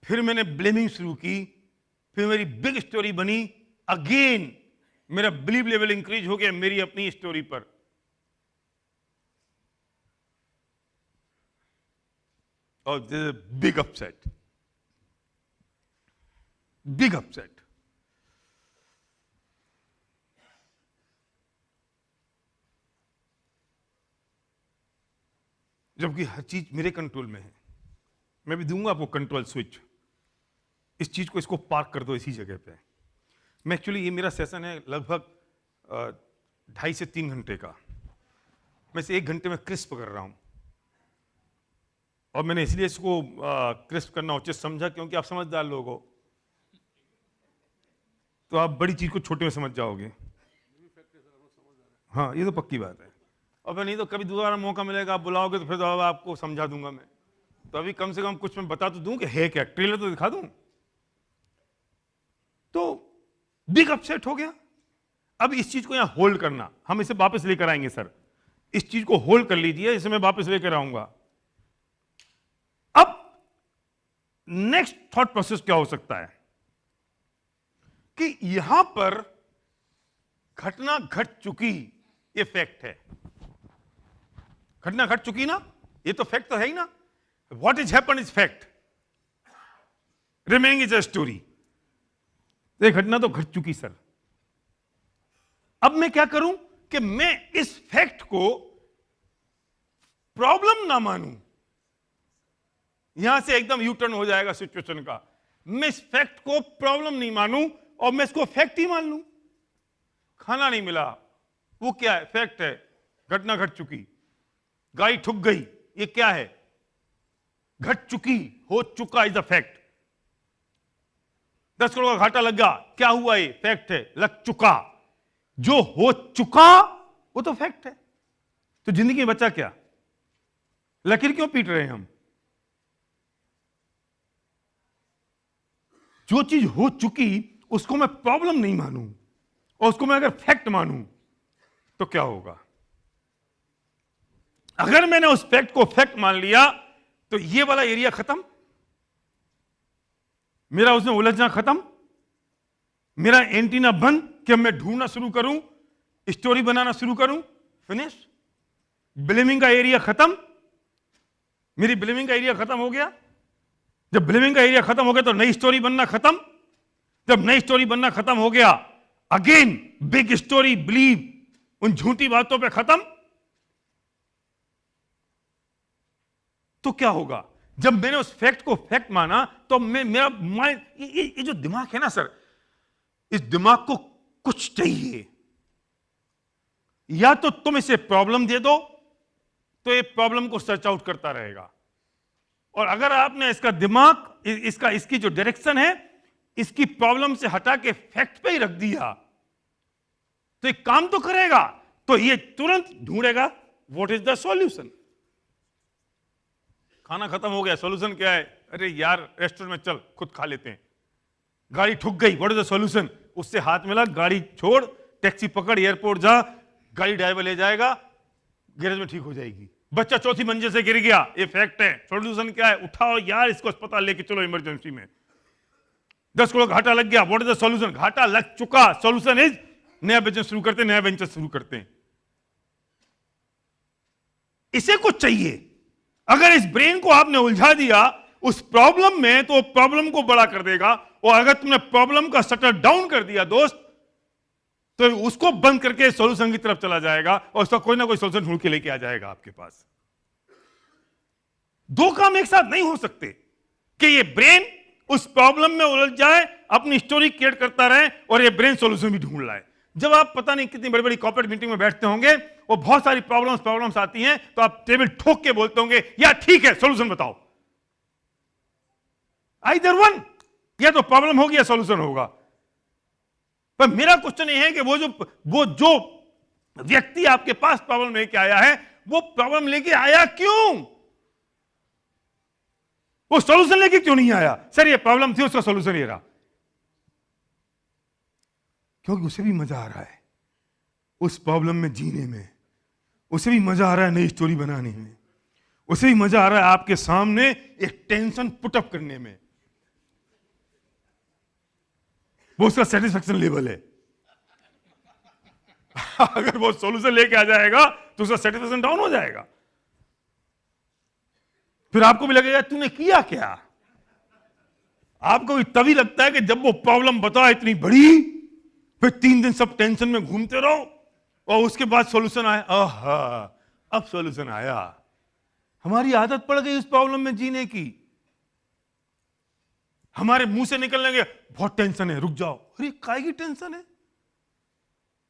Speaker 2: फिर मैंने ब्लेमिंग शुरू की, फिर मेरी बिग स्टोरी बनी। अगेन मेरा बिलीव लेवल इंक्रीज हो गया मेरी अपनी स्टोरी पर। और बिग अपसेट, बिग अपसेट। जबकि हर चीज मेरे कंट्रोल में है। मैं भी दूंगा आपको कंट्रोल स्विच, इस चीज को, इसको पार्क कर दो इसी जगह पे। मैं एक्चुअली, ये मेरा सेशन है लगभग 2.5 से 3 घंटे का। मैं से 1 घंटे में क्रिस्प कर रहा हूं, और मैंने इसलिए इसको क्रिस्प करना उचित समझा क्योंकि आप समझदार लोग हो, तो आप बड़ी चीज को छोटे में समझ जाओगे। हाँ, ये तो पक्की बात है। और नहीं तो कभी दोबारा मौका मिलेगा, आप बुलाओगे तो फिर तो आपको समझा दूंगा मैं। तो अभी कम से कम कुछ मैं बता तो दूं कि है क्या, ट्रेलर तो दिखा दूं। तो बिग अपसेट हो गया। अब इस चीज को यहां होल्ड करना, हम इसे वापस लेकर आएंगे सर। इस चीज को होल्ड कर लीजिए, इसे मैं वापस लेकर आऊंगा। अब नेक्स्ट थॉट प्रोसेस क्या हो सकता है कि यहां पर घटना घट चुकी, ये फैक्ट है। घटना घट चुकी ना, ये तो फैक्ट तो है ही ना। What is happen is fact, remaining is a story. तो ये घटना तो घट चुकी सर। अब मैं क्या करूं कि मैं इस फैक्ट को प्रॉब्लम ना मानूं, यहां से एकदम यू टर्न हो जाएगा सिचुएशन का। मैं इस फैक्ट को प्रॉब्लम नहीं मानूं और मैं इसको फैक्ट ही मान लूं। खाना नहीं मिला, वो क्या है? फैक्ट है, घटना घट चुकी। गाय ठुक गई, ये क्या है? घट चुकी, हो चुका इज द फैक्ट। 10 करोड़ का घाटा लग गया, क्या हुआ? ये फैक्ट है, लग चुका। जो हो चुका वो तो फैक्ट है। तो जिंदगी में बचा क्या? लकीर क्यों पीट रहे हैं हम? जो चीज हो चुकी उसको मैं प्रॉब्लम नहीं मानूं और उसको मैं अगर फैक्ट मानूं तो क्या होगा? अगर मैंने उस फैक्ट को फैक्ट मान लिया तो ये वाला एरिया खत्म, मेरा उसमें उलझना खत्म, मेरा एंटीना बंद कि मैं ढूंढना शुरू करूं, स्टोरी बनाना शुरू करूं, फिनिश। ब्लेमिंग का एरिया खत्म, मेरी ब्लेमिंग का एरिया खत्म हो गया। जब ब्लेमिंग का एरिया खत्म हो गया तो नई स्टोरी बनना खत्म। जब नई स्टोरी बनना खत्म हो गया, अगेन बिग स्टोरी बिलीव उन झूठी बातों पे खत्म। तो क्या होगा? जब मैंने उस फैक्ट को फैक्ट माना तो मेरा माइंड, ये जो दिमाग है ना सर, इस दिमाग को कुछ चाहिए। या तो तुम इसे प्रॉब्लम दे दो तो ये प्रॉब्लम को सर्च आउट करता रहेगा, और अगर आपने इसका दिमाग इसकी जो डायरेक्शन है इसकी प्रॉब्लम से हटा के फैक्ट पे ही रख दिया तो एक काम तो करेगा। तो ये तुरंत ढूंढेगा व्हाट इज द सॉल्यूशन। खाना खत्म हो गया, सॉल्यूशन क्या है? अरे यार रेस्टोरेंट में चल, खुद खा लेते हैं। गाड़ी ठुक गई, व्हाट इज द सॉल्यूशन? उससे हाथ मिला, गाड़ी छोड़, टैक्सी पकड़, एयरपोर्ट जा, गाड़ी ड्राइवर ले जाएगा, गैरेज में ठीक हो जाएगी। बच्चा चौथी मंजिल से गिर गया, ये फैक्ट है। सॉल्यूशन क्या है? उठाओ यार इसको अस्पताल लेके चलो इमरजेंसी में। 10 करोड़ घाटा लग गया, व्हाट इज द सॉल्यूशन? घाटा लग चुका, सॉल्यूशन इज नया बिजनेस शुरू करते हैं, नया वेंचर शुरू करते हैं। इसे कुछ चाहिए। अगर इस ब्रेन को आपने उलझा दिया उस प्रॉब्लम में तो प्रॉब्लम को बड़ा कर देगा, और अगर तुमने प्रॉब्लम का शटर डाउन कर दिया दोस्त तो उसको बंद करके सॉल्यूशन की तरफ चला जाएगा और उसका कोई ना कोई सॉल्यूशन ढूंढ के लेके आ जाएगा आपके पास। दो काम एक साथ नहीं हो सकते कि ये ब्रेन उस प्रॉब्लम में उलझ जाए, अपनी स्टोरी क्रिएट करता रहे और ये ब्रेन सॉल्यूशन भी ढूंढ लाए। जब आप पता नहीं कितनी बड़ी बड़ी कॉर्पोरेट मीटिंग में बैठते होंगे और बहुत सारी प्रॉब्लम्स आती हैं तो आप टेबल ठोक के बोलते होंगे यार ठीक है सॉल्यूशन बताओ। आइदर वन, या तो प्रॉब्लम होगी या सॉल्यूशन होगा। पर मेरा क्वेश्चन ये है कि वो जो व्यक्ति आपके पास प्रॉब्लम लेके आया है वो प्रॉब्लम लेके आया क्यों? वो सॉल्यूशन लेके क्यों नहीं आया? सर ये प्रॉब्लम थी, उसका सॉल्यूशन ये रहा। क्योंकि उसे भी मजा आ रहा है उस प्रॉब्लम में जीने में, उसे भी मजा आ रहा है नई स्टोरी बनाने में, उसे भी मजा आ रहा है आपके सामने एक टेंशन पुटअप करने में। वो उसका सेटिस्फेक्शन लेवल है। अगर वो सॉल्यूशन लेके आ जाएगा तो उसका सेटिस्फेक्शन डाउन हो जाएगा। फिर आपको भी लगेगा तूने किया क्या। आपको भी तभी लगता है कि जब वो प्रॉब्लम बताओ इतनी बड़ी, फिर 3 दिन सब टेंशन में घूमते रहो और उसके बाद सॉल्यूशन आया, आहा अब सॉल्यूशन आया। हमारी आदत पड़ गई उस प्रॉब्लम में जीने की। हमारे मुंह से निकलने के बहुत टेंशन है, रुक जाओ। अरे काय की टेंशन है?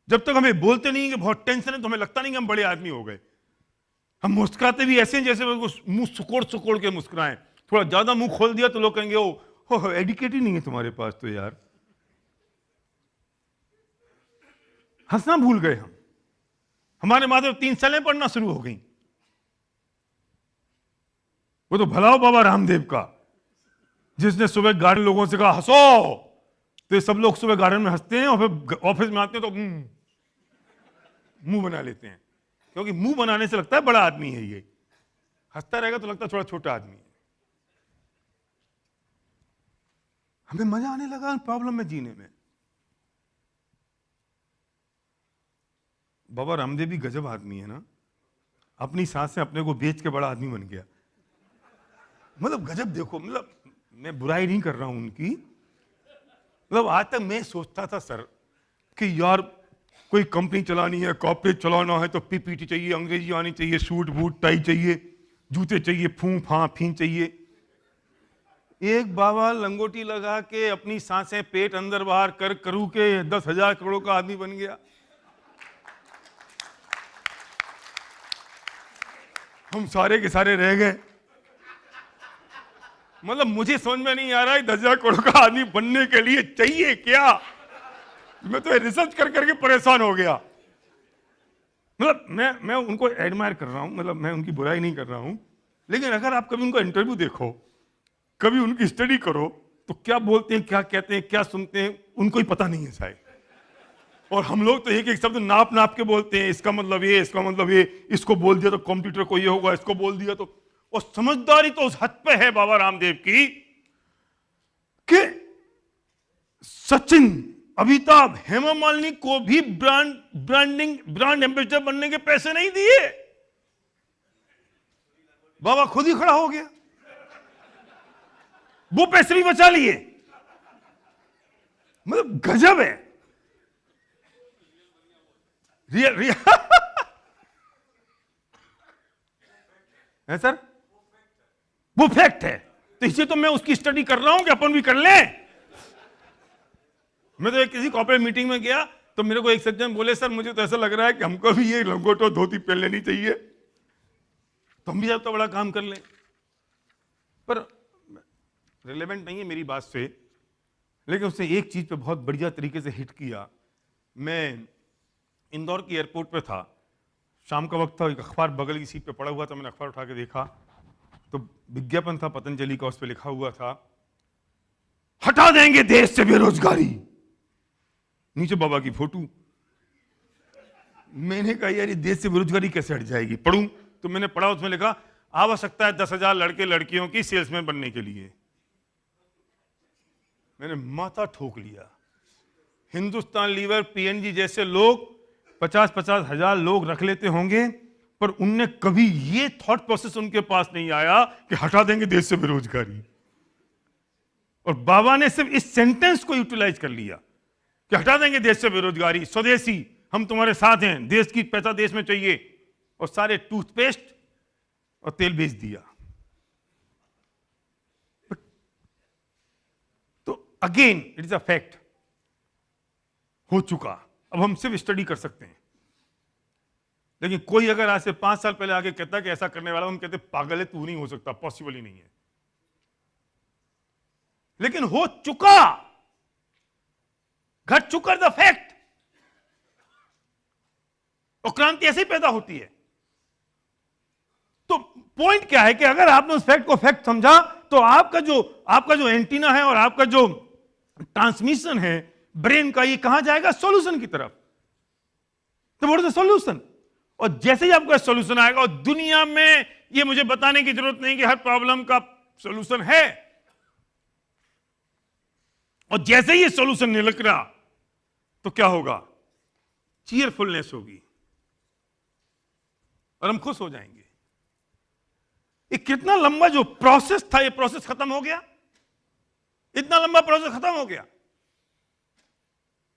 Speaker 2: जब तक हमें बोलते नहीं कि बहुत टेंशन है तो हमें लगता नहीं कि हम बड़े आदमी हो गए। हम मुस्कुराते भी ऐसे हैं जैसे मुंह सुकोड़ सुकोड़ के मुस्कुराएं। थोड़ा ज्यादा मुंह खोल दिया तो लोग कहेंगे ओ एडुकेट ही नहीं है तुम्हारे पास तो यार। हंसना भूल गए हम। हमारे माथे 3 सालें पढ़ना शुरू हो गई। वो तो भला हो बाबा रामदेव का, जिसने सुबह गार्डन लोगों से कहा हंसो, तो ये सब लोग सुबह गार्डन में हंसते हैं और फिर ऑफिस में आते हैं तो मुंह बना लेते हैं, क्योंकि मुंह बनाने से लगता है बड़ा आदमी है ये। हंसता रहेगा तो लगता है थोड़ा छोटा आदमी है। हमें मजा आने लगा प्रॉब्लम में जीने में। बाबा रामदेव भी गजब आदमी है ना, अपनी सांस से अपने को बेच के बड़ा आदमी बन गया। मतलब गजब। देखो मतलब मैं बुराई नहीं कर रहा हूं उनकी, मतलब आज तक मैं सोचता था सर कि यार कोई कंपनी चलानी है, कॉर्पोरेट चलाना है तो पीपीटी चाहिए, अंग्रेजी आनी चाहिए, सूट बूट टाई चाहिए, जूते चाहिए, फूं फां फीं चाहिए। एक बाबा लंगोटी लगा के अपनी सांसें पेट अंदर बाहर कर करू के 10,000 करोड़ का आदमी बन गया। हम सारे के सारे रह गए। मतलब मुझे समझ में नहीं आ रहा है 10,000 करोड़ का आदमी बनने के लिए चाहिए क्या। मैं तो रिसर्च कर करके परेशान हो गया। मतलब मैं उनको एडमायर कर रहा हूं, मतलब मैं उनकी बुराई नहीं कर रहा हूं, लेकिन अगर आप कभी उनका इंटरव्यू देखो, कभी उनकी स्टडी करो, तो क्या बोलते हैं, क्या कहते हैं, क्या सुनते हैं, उनको ही पता नहीं है शायद। और हम लोग तो एक एक शब्द नाप नाप के बोलते हैं, इसका मतलब ये, इसका मतलब ये, इसको बोल दिया तो कंप्यूटर को ये होगा, इसको बोल दिया तो। और समझदारी तो उस हद पे है बाबा रामदेव की कि सचिन, अमिताभ, हेमा मालिनी को भी ब्रांड एम्बेसडर बनने के पैसे नहीं दिए, बाबा खुद ही खड़ा हो गया, वो पैसे भी बचा लिए। मतलब गजब है। रियल है सर, वो फैक्ट है। तो इसे तो मैं उसकी स्टडी कर रहा हूं कि अपन भी कर लें। मैं तो एक किसी कॉर्पोरेट मीटिंग में गया तो मेरे को एक सज्जन बोले, सर मुझे तो ऐसा लग रहा है कि हमको भी ये लंगोटो धोती पहन लेनी चाहिए, तो हम भी अब तो बड़ा काम कर लें। पर रिलेवेंट नहीं है मेरी बात से, लेकिन उसने एक चीज पे बहुत बढ़िया तरीके से हिट किया। मैं इंदौर की एयरपोर्ट पे था, शाम का वक्त था, एक अखबार बगल की सीट पे पड़ा हुआ था, मैंने अखबार उठा के देखा तो विज्ञापन था पतंजलि का, उस पर लिखा हुआ था, हटा देंगे देश से बेरोजगारी, नीचे बाबा की फोटो। मैंने कहा यार ये देश से बेरोजगारी कैसे हट जाएगी, पढ़ूं तो मैंने पढ़ा, उसमें लिखा आवश्यकता है 10,000 लड़के लड़कियों की सेल्समैन बनने के लिए। मैंने माथा ठोक लिया। हिंदुस्तान लीवर, पीएनजी जैसे लोग 50-50 हजार लोग रख लेते होंगे, पर उनने कभी ये थॉट प्रोसेस उनके पास नहीं आया कि हटा देंगे देश से बेरोजगारी। और बाबा ने सिर्फ इस सेंटेंस को यूटिलाइज कर लिया कि हटा देंगे देश से बेरोजगारी, स्वदेशी, हम तुम्हारे साथ हैं, देश की पैसा देश में चाहिए, और सारे टूथपेस्ट और तेल बेच दिया। तो again it is a fact, हो चुका। अब हम सिर्फ स्टडी कर सकते हैं, लेकिन कोई अगर आज से 5 साल पहले आके कहता कि ऐसा करने वाला, हम कहते पागल है, तू नहीं हो सकता, पॉसिबल ही नहीं है। लेकिन हो चुका, घट चुका, द फैक्ट। और क्रांति ऐसे ही पैदा होती है। तो पॉइंट क्या है कि अगर आपने उस फैक्ट को फैक्ट समझा, तो आपका जो एंटीना है और आपका जो ट्रांसमिशन है ब्रेन का, ये कहां जाएगा, सॉल्यूशन की तरफ। तो व्हाट इज द सॉल्यूशन? और जैसे ही आपका सॉल्यूशन आएगा, और दुनिया में ये मुझे बताने की जरूरत नहीं कि हर प्रॉब्लम का सॉल्यूशन है, और जैसे ही ये सॉल्यूशन निकल रहा, तो क्या होगा, चीयरफुलनेस होगी और हम खुश हो जाएंगे। ये कितना लंबा जो प्रोसेस था, ये प्रोसेस खत्म हो गया, इतना लंबा प्रोसेस खत्म हो गया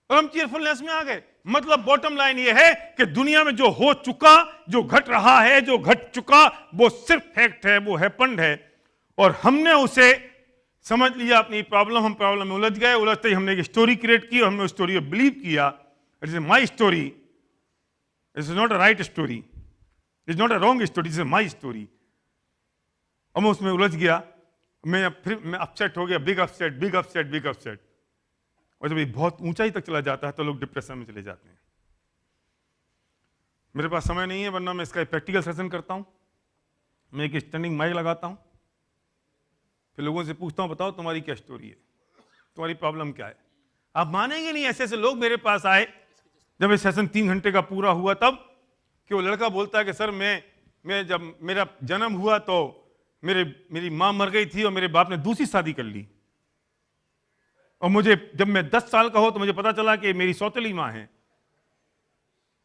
Speaker 2: और हम चीयरफुलनेस में आ गए। मतलब बॉटम लाइन ये है कि दुनिया में जो हो चुका, जो घट रहा है, जो घट चुका, वो सिर्फ फैक्ट है, वो हैपेंड है, और हमने उसे समझ लिया अपनी प्रॉब्लम। हम प्रॉब्लम में उलझ गए, उलझते ही हमने एक स्टोरी क्रिएट की और हमने उस स्टोरी को बिलीव किया, it is my story, it is not a right story, it is not a wrong story, it is my story. और मैं उसमें उलझ गया, मैं अपसेट हो गया, big upset, big upset, big upset. और जब ये बहुत ऊंचाई तक चला जाता है तो लोग डिप्रेशन में चले जाते हैं। मेरे पास समय नहीं है, वरना मैं इसका प्रैक्टिकल सेशन करता हूं। मैं एक स्टैंडिंग माइक लगाता हूं, फिर लोगों से पूछता हूं, बताओ तुम्हारी क्या स्टोरी है, तुम्हारी प्रॉब्लम क्या है। आप मानेंगे नहीं, ऐसे ऐसे लोग मेरे पास आए, जब ये सेशन 3 घंटे का पूरा हुआ, तब कि वो लड़का बोलता है कि सर मैं जब मेरा जन्म हुआ तो मेरी मां मर गई थी और मेरे बाप ने दूसरी शादी कर ली, और मुझे जब मैं 10 साल का हो तो मुझे पता चला कि मेरी सौतेली मां है,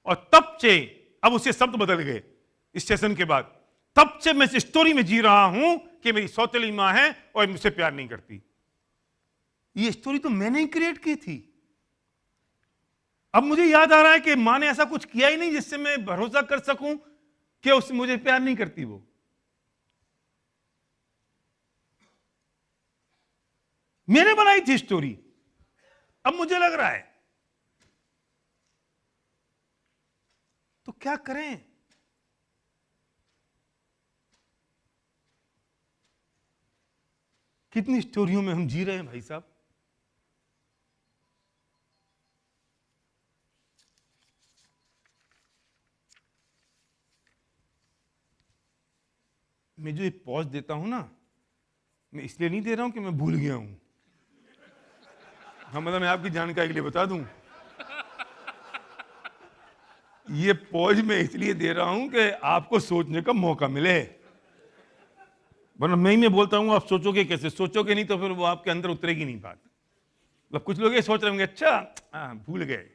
Speaker 2: और तब से, अब उससे शब्द बदल गए इस सेशन के बाद, तब से मैं इस स्टोरी में जी रहा हूं कि मेरी सौतेली मां है और मुझसे प्यार नहीं करती। ये स्टोरी तो मैंने ही क्रिएट की थी। अब मुझे याद आ रहा है कि माँ ने ऐसा कुछ किया ही नहीं जिससे मैं भरोसा कर सकूं कि उससे मुझे प्यार नहीं करती वो। मैंने बनाई थी स्टोरी, अब मुझे लग रहा है। तो क्या करें? कितनी स्टोरियों में हम जी रहे हैं भाई साहब। मैं जो ये पॉज देता हूं ना, मैं इसलिए नहीं दे रहा हूं कि मैं भूल गया हूं। हाँ, मतलब मैं आपकी जानकारी के लिए बता दूं, ये पॉज मैं इसलिए दे रहा हूं कि आपको सोचने का मौका मिले। वरना मैं बोलता हूं, आप सोचोगे कैसे? सोचोगे नहीं तो फिर वो आपके अंदर उतरेगी नहीं बात। मतलब कुछ लोग ये सोच रहे होंगे, अच्छा हाँ भूल गए,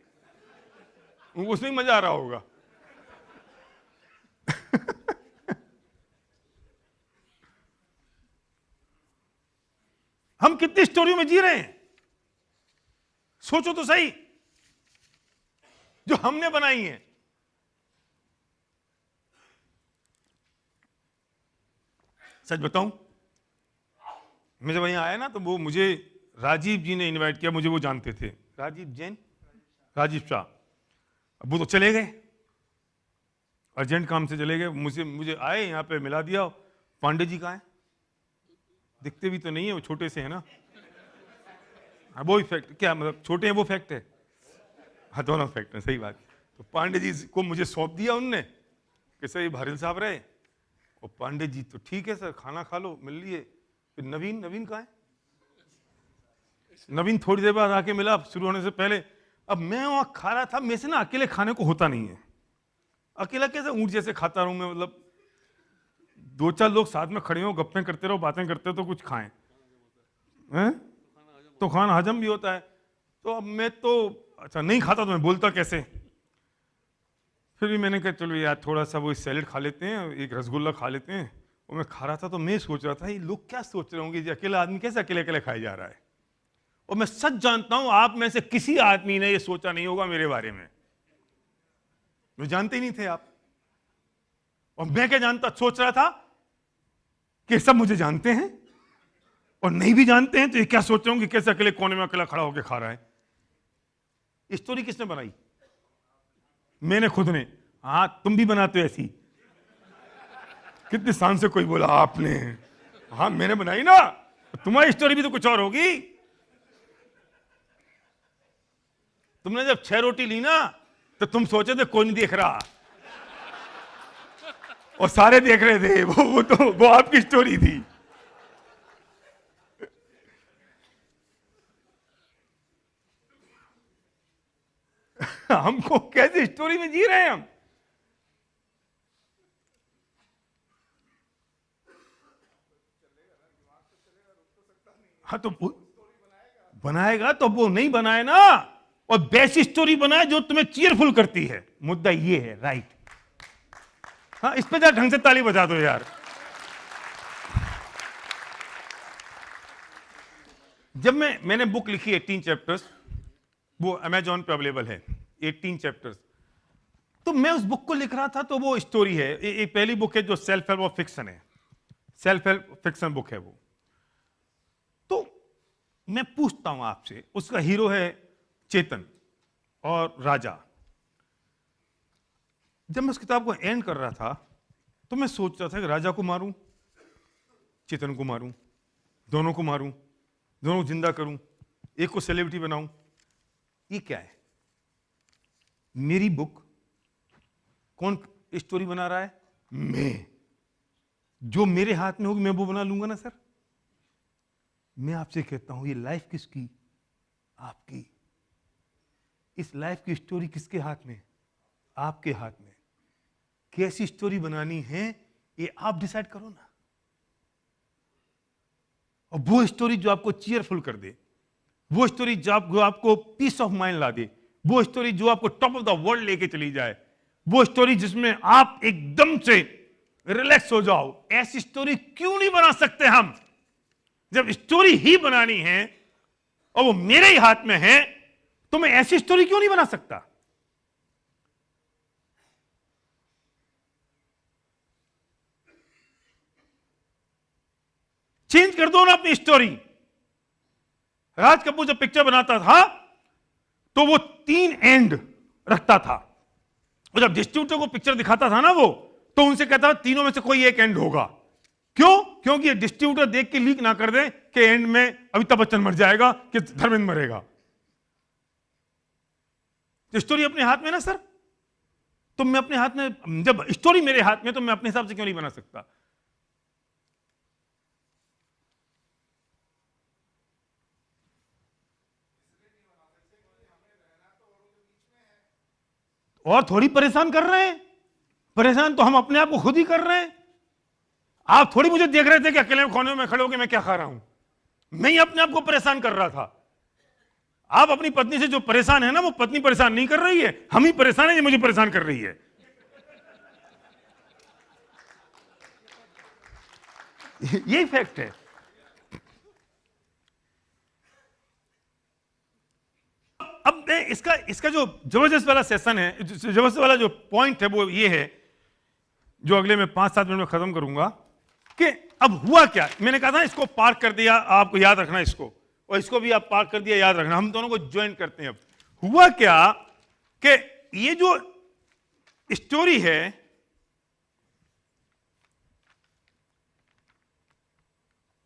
Speaker 2: उनको उसमें मजा आ रहा होगा। हम कितनी स्टोरियों में जी रहे हैं, सोचो तो सही, जो हमने बनाई है। सच बताऊं, मैं जब यहां आया ना तो वो मुझे राजीव जी ने इनवाइट किया। मुझे वो जानते थे, राजीव जैन, राजीव शाह। अब वो तो चले गए, अर्जेंट काम से चले गए। मुझे आए यहाँ पे मिला दिया। पांडे जी कहाँ हैं? दिखते भी तो नहीं है, वो छोटे से है ना। हाँ, वो फैक्ट क्या मतलब, छोटे हैं वो फैक्ट है? हाँ, दोनों फैक्ट है, सही बात। तो पांडे जी को मुझे सौंप दिया उनने कि सर ये भारिल साहब रहे। और पांडे जी तो ठीक है सर, खाना खा लो, मिल लिए। फिर नवीन कहाँ है? नवीन थोड़ी देर बाद आके मिला, शुरू होने से पहले। अब मैं वहां खा रहा था, मेरे से ना अकेले खाने को होता नहीं है। अकेला कैसे ऊंट जैसे खाता रहूं मैं? मतलब 2-4 लोग साथ में खड़े हो, गप्पें करते रहो, बातें करते हो तो कुछ खाएं हैं? तो खाना हजम भी होता है। तो अब मैं तो अच्छा नहीं खाता तो मैं बोलता कैसे? फिर भी मैंने कहा चलो यार थोड़ा सा वो सैलेड खा लेते हैं, एक रसगुल्ला खा लेते हैं। और मैं खा रहा था तो मैं सोच रहा था ये लोग क्या सोच रहे होंगे, अकेला आदमी कैसे अकेले अकेले खाया जा रहा है। और मैं सच जानता हूं आप में से किसी आदमी ने ये सोचा नहीं होगा मेरे बारे में। मुझे जानते ही नहीं थे आप। और मैं क्या जानता, सोच रहा था कि सब मुझे जानते हैं, और नहीं भी जानते हैं तो ये क्या सोच रहे होंगे कैसे अकेले कोने में अकेला खड़ा होकर खा रहा है। स्टोरी किसने बनाई? मैंने खुद ने। हाँ, तुम भी बनाते हो ऐसी। कितने शान से कोई बोला आपने? हाँ मैंने बनाई ना। तुम्हारी स्टोरी भी तो कुछ और होगी। तुमने जब 6 रोटी ली ना तो तुम सोचे थे कोई नहीं देख रहा, और सारे देख रहे थे। वो आपकी स्टोरी थी। हमको कैसे स्टोरी में जी रहे हैं हम? हाँ, तो बनाएगा तो वो नहीं बनाए ना, और वैसी स्टोरी बनाए जो तुम्हें चीयरफुल करती है। मुद्दा ये है, राइट? हाँ, इस पे जरा ढंग से ताली बजा दो यार। जब मैंने बुक लिखी 18 चैप्टर्स, वो अमेजॉन पे अवेलेबल है, 18 चैप्टर्स। तो मैं उस बुक को लिख रहा था तो वो स्टोरी है। एक पहली बुक है जो सेल्फ हेल्प और फिक्शन है, सेल्फ हेल्प फिक्शन बुक है वो। तो मैं पूछता हूं आपसे, उसका हीरो है चेतन और राजा। जब मैं उस किताब को एंड कर रहा था तो मैं सोच रहा था कि राजा को मारूं, चेतन को मारूं, दोनों को मारूं, दोनों को जिंदा करूं, एक को सेलिब्रिटी बनाऊं। ये क्या है? मेरी बुक कौन स्टोरी बना रहा है? मैं। जो मेरे हाथ में होगी मैं वो बना लूंगा ना सर। मैं आपसे कहता हूं ये लाइफ किसकी? आपकी। इस लाइफ की स्टोरी किसके हाथ में? आपके हाथ में। कैसी स्टोरी बनानी है ये आप डिसाइड करो ना। और वो स्टोरी जो आपको चीयरफुल कर दे, वो स्टोरी जो आपको पीस ऑफ माइंड ला दे, वो स्टोरी जो आपको टॉप ऑफ द वर्ल्ड लेके चली जाए, वो स्टोरी जिसमें आप एकदम से रिलैक्स हो जाओ। ऐसी स्टोरी क्यों नहीं बना सकते हम? जब स्टोरी ही बनानी है और वो मेरे ही हाथ में है, तो मैं ऐसी स्टोरी क्यों नहीं बना सकता? चेंज कर दो ना अपनी स्टोरी। राज कपूर जब पिक्चर बनाता था तो वो 3 एंड रखता था, और जब डिस्ट्रीब्यूटर को पिक्चर दिखाता था ना वो, तो उनसे कहता था तीनों में से कोई एक एंड होगा। क्यों? क्योंकि ये डिस्ट्रीब्यूटर देख के लीक ना कर दे कि एंड में अमिताभ बच्चन मर जाएगा कि धर्मेंद्र मरेगा। तो स्टोरी अपने हाथ में ना सर, तो मैं अपने हाथ में, जब स्टोरी मेरे हाथ में, तो मैं अपने हिसाब से क्यों नहीं बना सकता? और थोड़ी परेशान कर रहे हैं, परेशान तो हम अपने आप को खुद ही कर रहे हैं। आप थोड़ी मुझे देख रहे थे कि अकेले कोने में खड़े होकर मैं क्या खा रहा हूं, मैं ही अपने आप को परेशान कर रहा था। आप अपनी पत्नी से जो परेशान है ना, वो पत्नी परेशान नहीं कर रही है, हम ही परेशान है, ये मुझे परेशान कर रही है। यही फैक्ट है। अब मैं इसका जो जबरदस्त वाला सेशन है, जबरदस्त वाला जो पॉइंट है, वो ये है जो अगले मैं 5-7 मिनट में खत्म करूंगा कि अब हुआ क्या। मैंने कहा था इसको पार्क कर दिया, आपको याद रखना इसको, और इसको भी आप पार्क कर दिया, याद रखना, हम दोनों को ज्वाइन करते हैं। अब हुआ क्या कि ये जो स्टोरी है,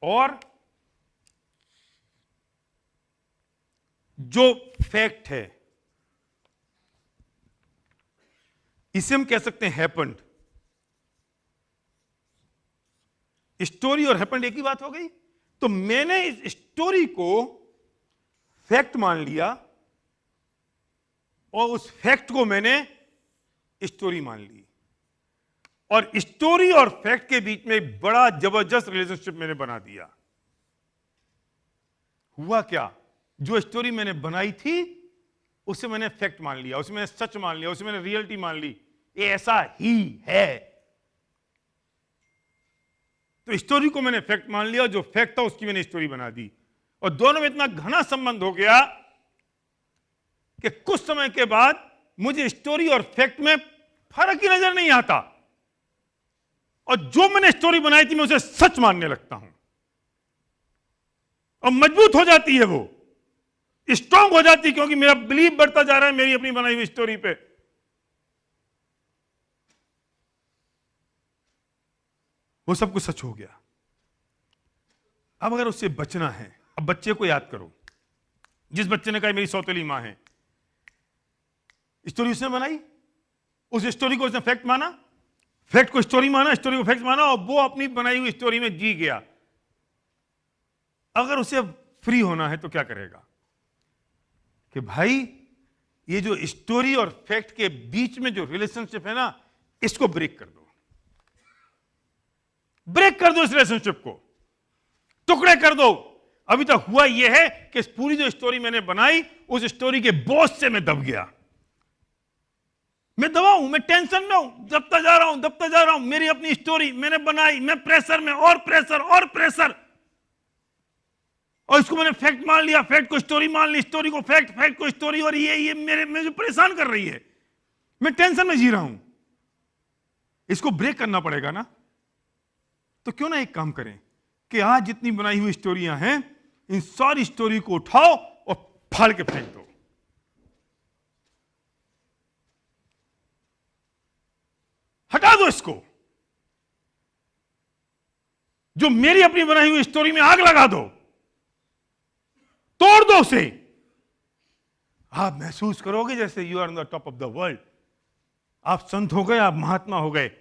Speaker 2: और जो फैक्ट है, इसे हम कह सकते हैं हैपेंड। स्टोरी और हैपेंड एक ही बात हो गई। तो मैंने इस स्टोरी को फैक्ट मान लिया, और उस फैक्ट को मैंने स्टोरी मान ली, और स्टोरी और फैक्ट के बीच में एक बड़ा जबरदस्त रिलेशनशिप मैंने बना दिया। हुआ क्या, जो स्टोरी मैंने बनाई थी उसे मैंने फैक्ट मान लिया, उसे मैंने सच मान लिया, उसे मैंने रियलिटी मान ली, ये ऐसा ही है। तो स्टोरी को मैंने फैक्ट मान लिया, जो फैक्ट था उसकी मैंने स्टोरी बना दी, और दोनों में इतना घना संबंध हो गया कि कुछ समय के बाद मुझे स्टोरी और फैक्ट में फर्क ही नजर नहीं आता, और जो मैंने स्टोरी बनाई थी मैं उसे सच मानने लगता हूं, और मजबूत हो जाती है, वो स्ट्रांग हो जाती है, क्योंकि मेरा बिलीव बढ़ता जा रहा है मेरी अपनी बनाई हुई स्टोरी पे। वो सब कुछ सच हो गया। अब अगर उससे बचना है, अब बच्चे को याद करो, जिस बच्चे ने कहा मेरी सौतेली मां है, स्टोरी उसने बनाई, उस स्टोरी को उसने फैक्ट माना, फैक्ट को स्टोरी माना, स्टोरी को फैक्ट माना, और वो अपनी बनाई हुई स्टोरी में जी गया। अगर उसे फ्री होना है तो क्या करेगा कि भाई ये जो स्टोरी और फैक्ट के बीच में जो रिलेशनशिप है ना, इसको ब्रेक कर दो, ब्रेक कर दो इस रिलेशनशिप को, टुकड़े कर दो। अभी तक हुआ यह है कि इस पूरी जो स्टोरी मैंने बनाई, उस स्टोरी के बोझ से मैं दब गया, मैं दबा हूं, मैं टेंशन में हूं, दबता जा रहा हूं, दबता जा रहा हूं। मेरी अपनी स्टोरी मैंने बनाई, मैं प्रेशर में, और प्रेशर और प्रेशर, और इसको मैंने फैक्ट मान लिया, फैक्ट को स्टोरी मान ली, स्टोरी को फैक्ट, फैक्ट को स्टोरी, और ये मुझे परेशान कर रही है, मैं टेंशन में जी रहा हूं। इसको ब्रेक करना पड़ेगा ना। तो क्यों ना एक काम करें कि आज जितनी बनाई हुई स्टोरियां हैं, इन सारी स्टोरी को उठाओ और फाड़ के फेंक दो। हटा दो इसको, जो मेरी अपनी बनाई हुई स्टोरी में आग लगा दो, तोड़ दो उसे। आप महसूस करोगे जैसे you are on the top of the world. आप संत हो गए, आप महात्मा हो गए।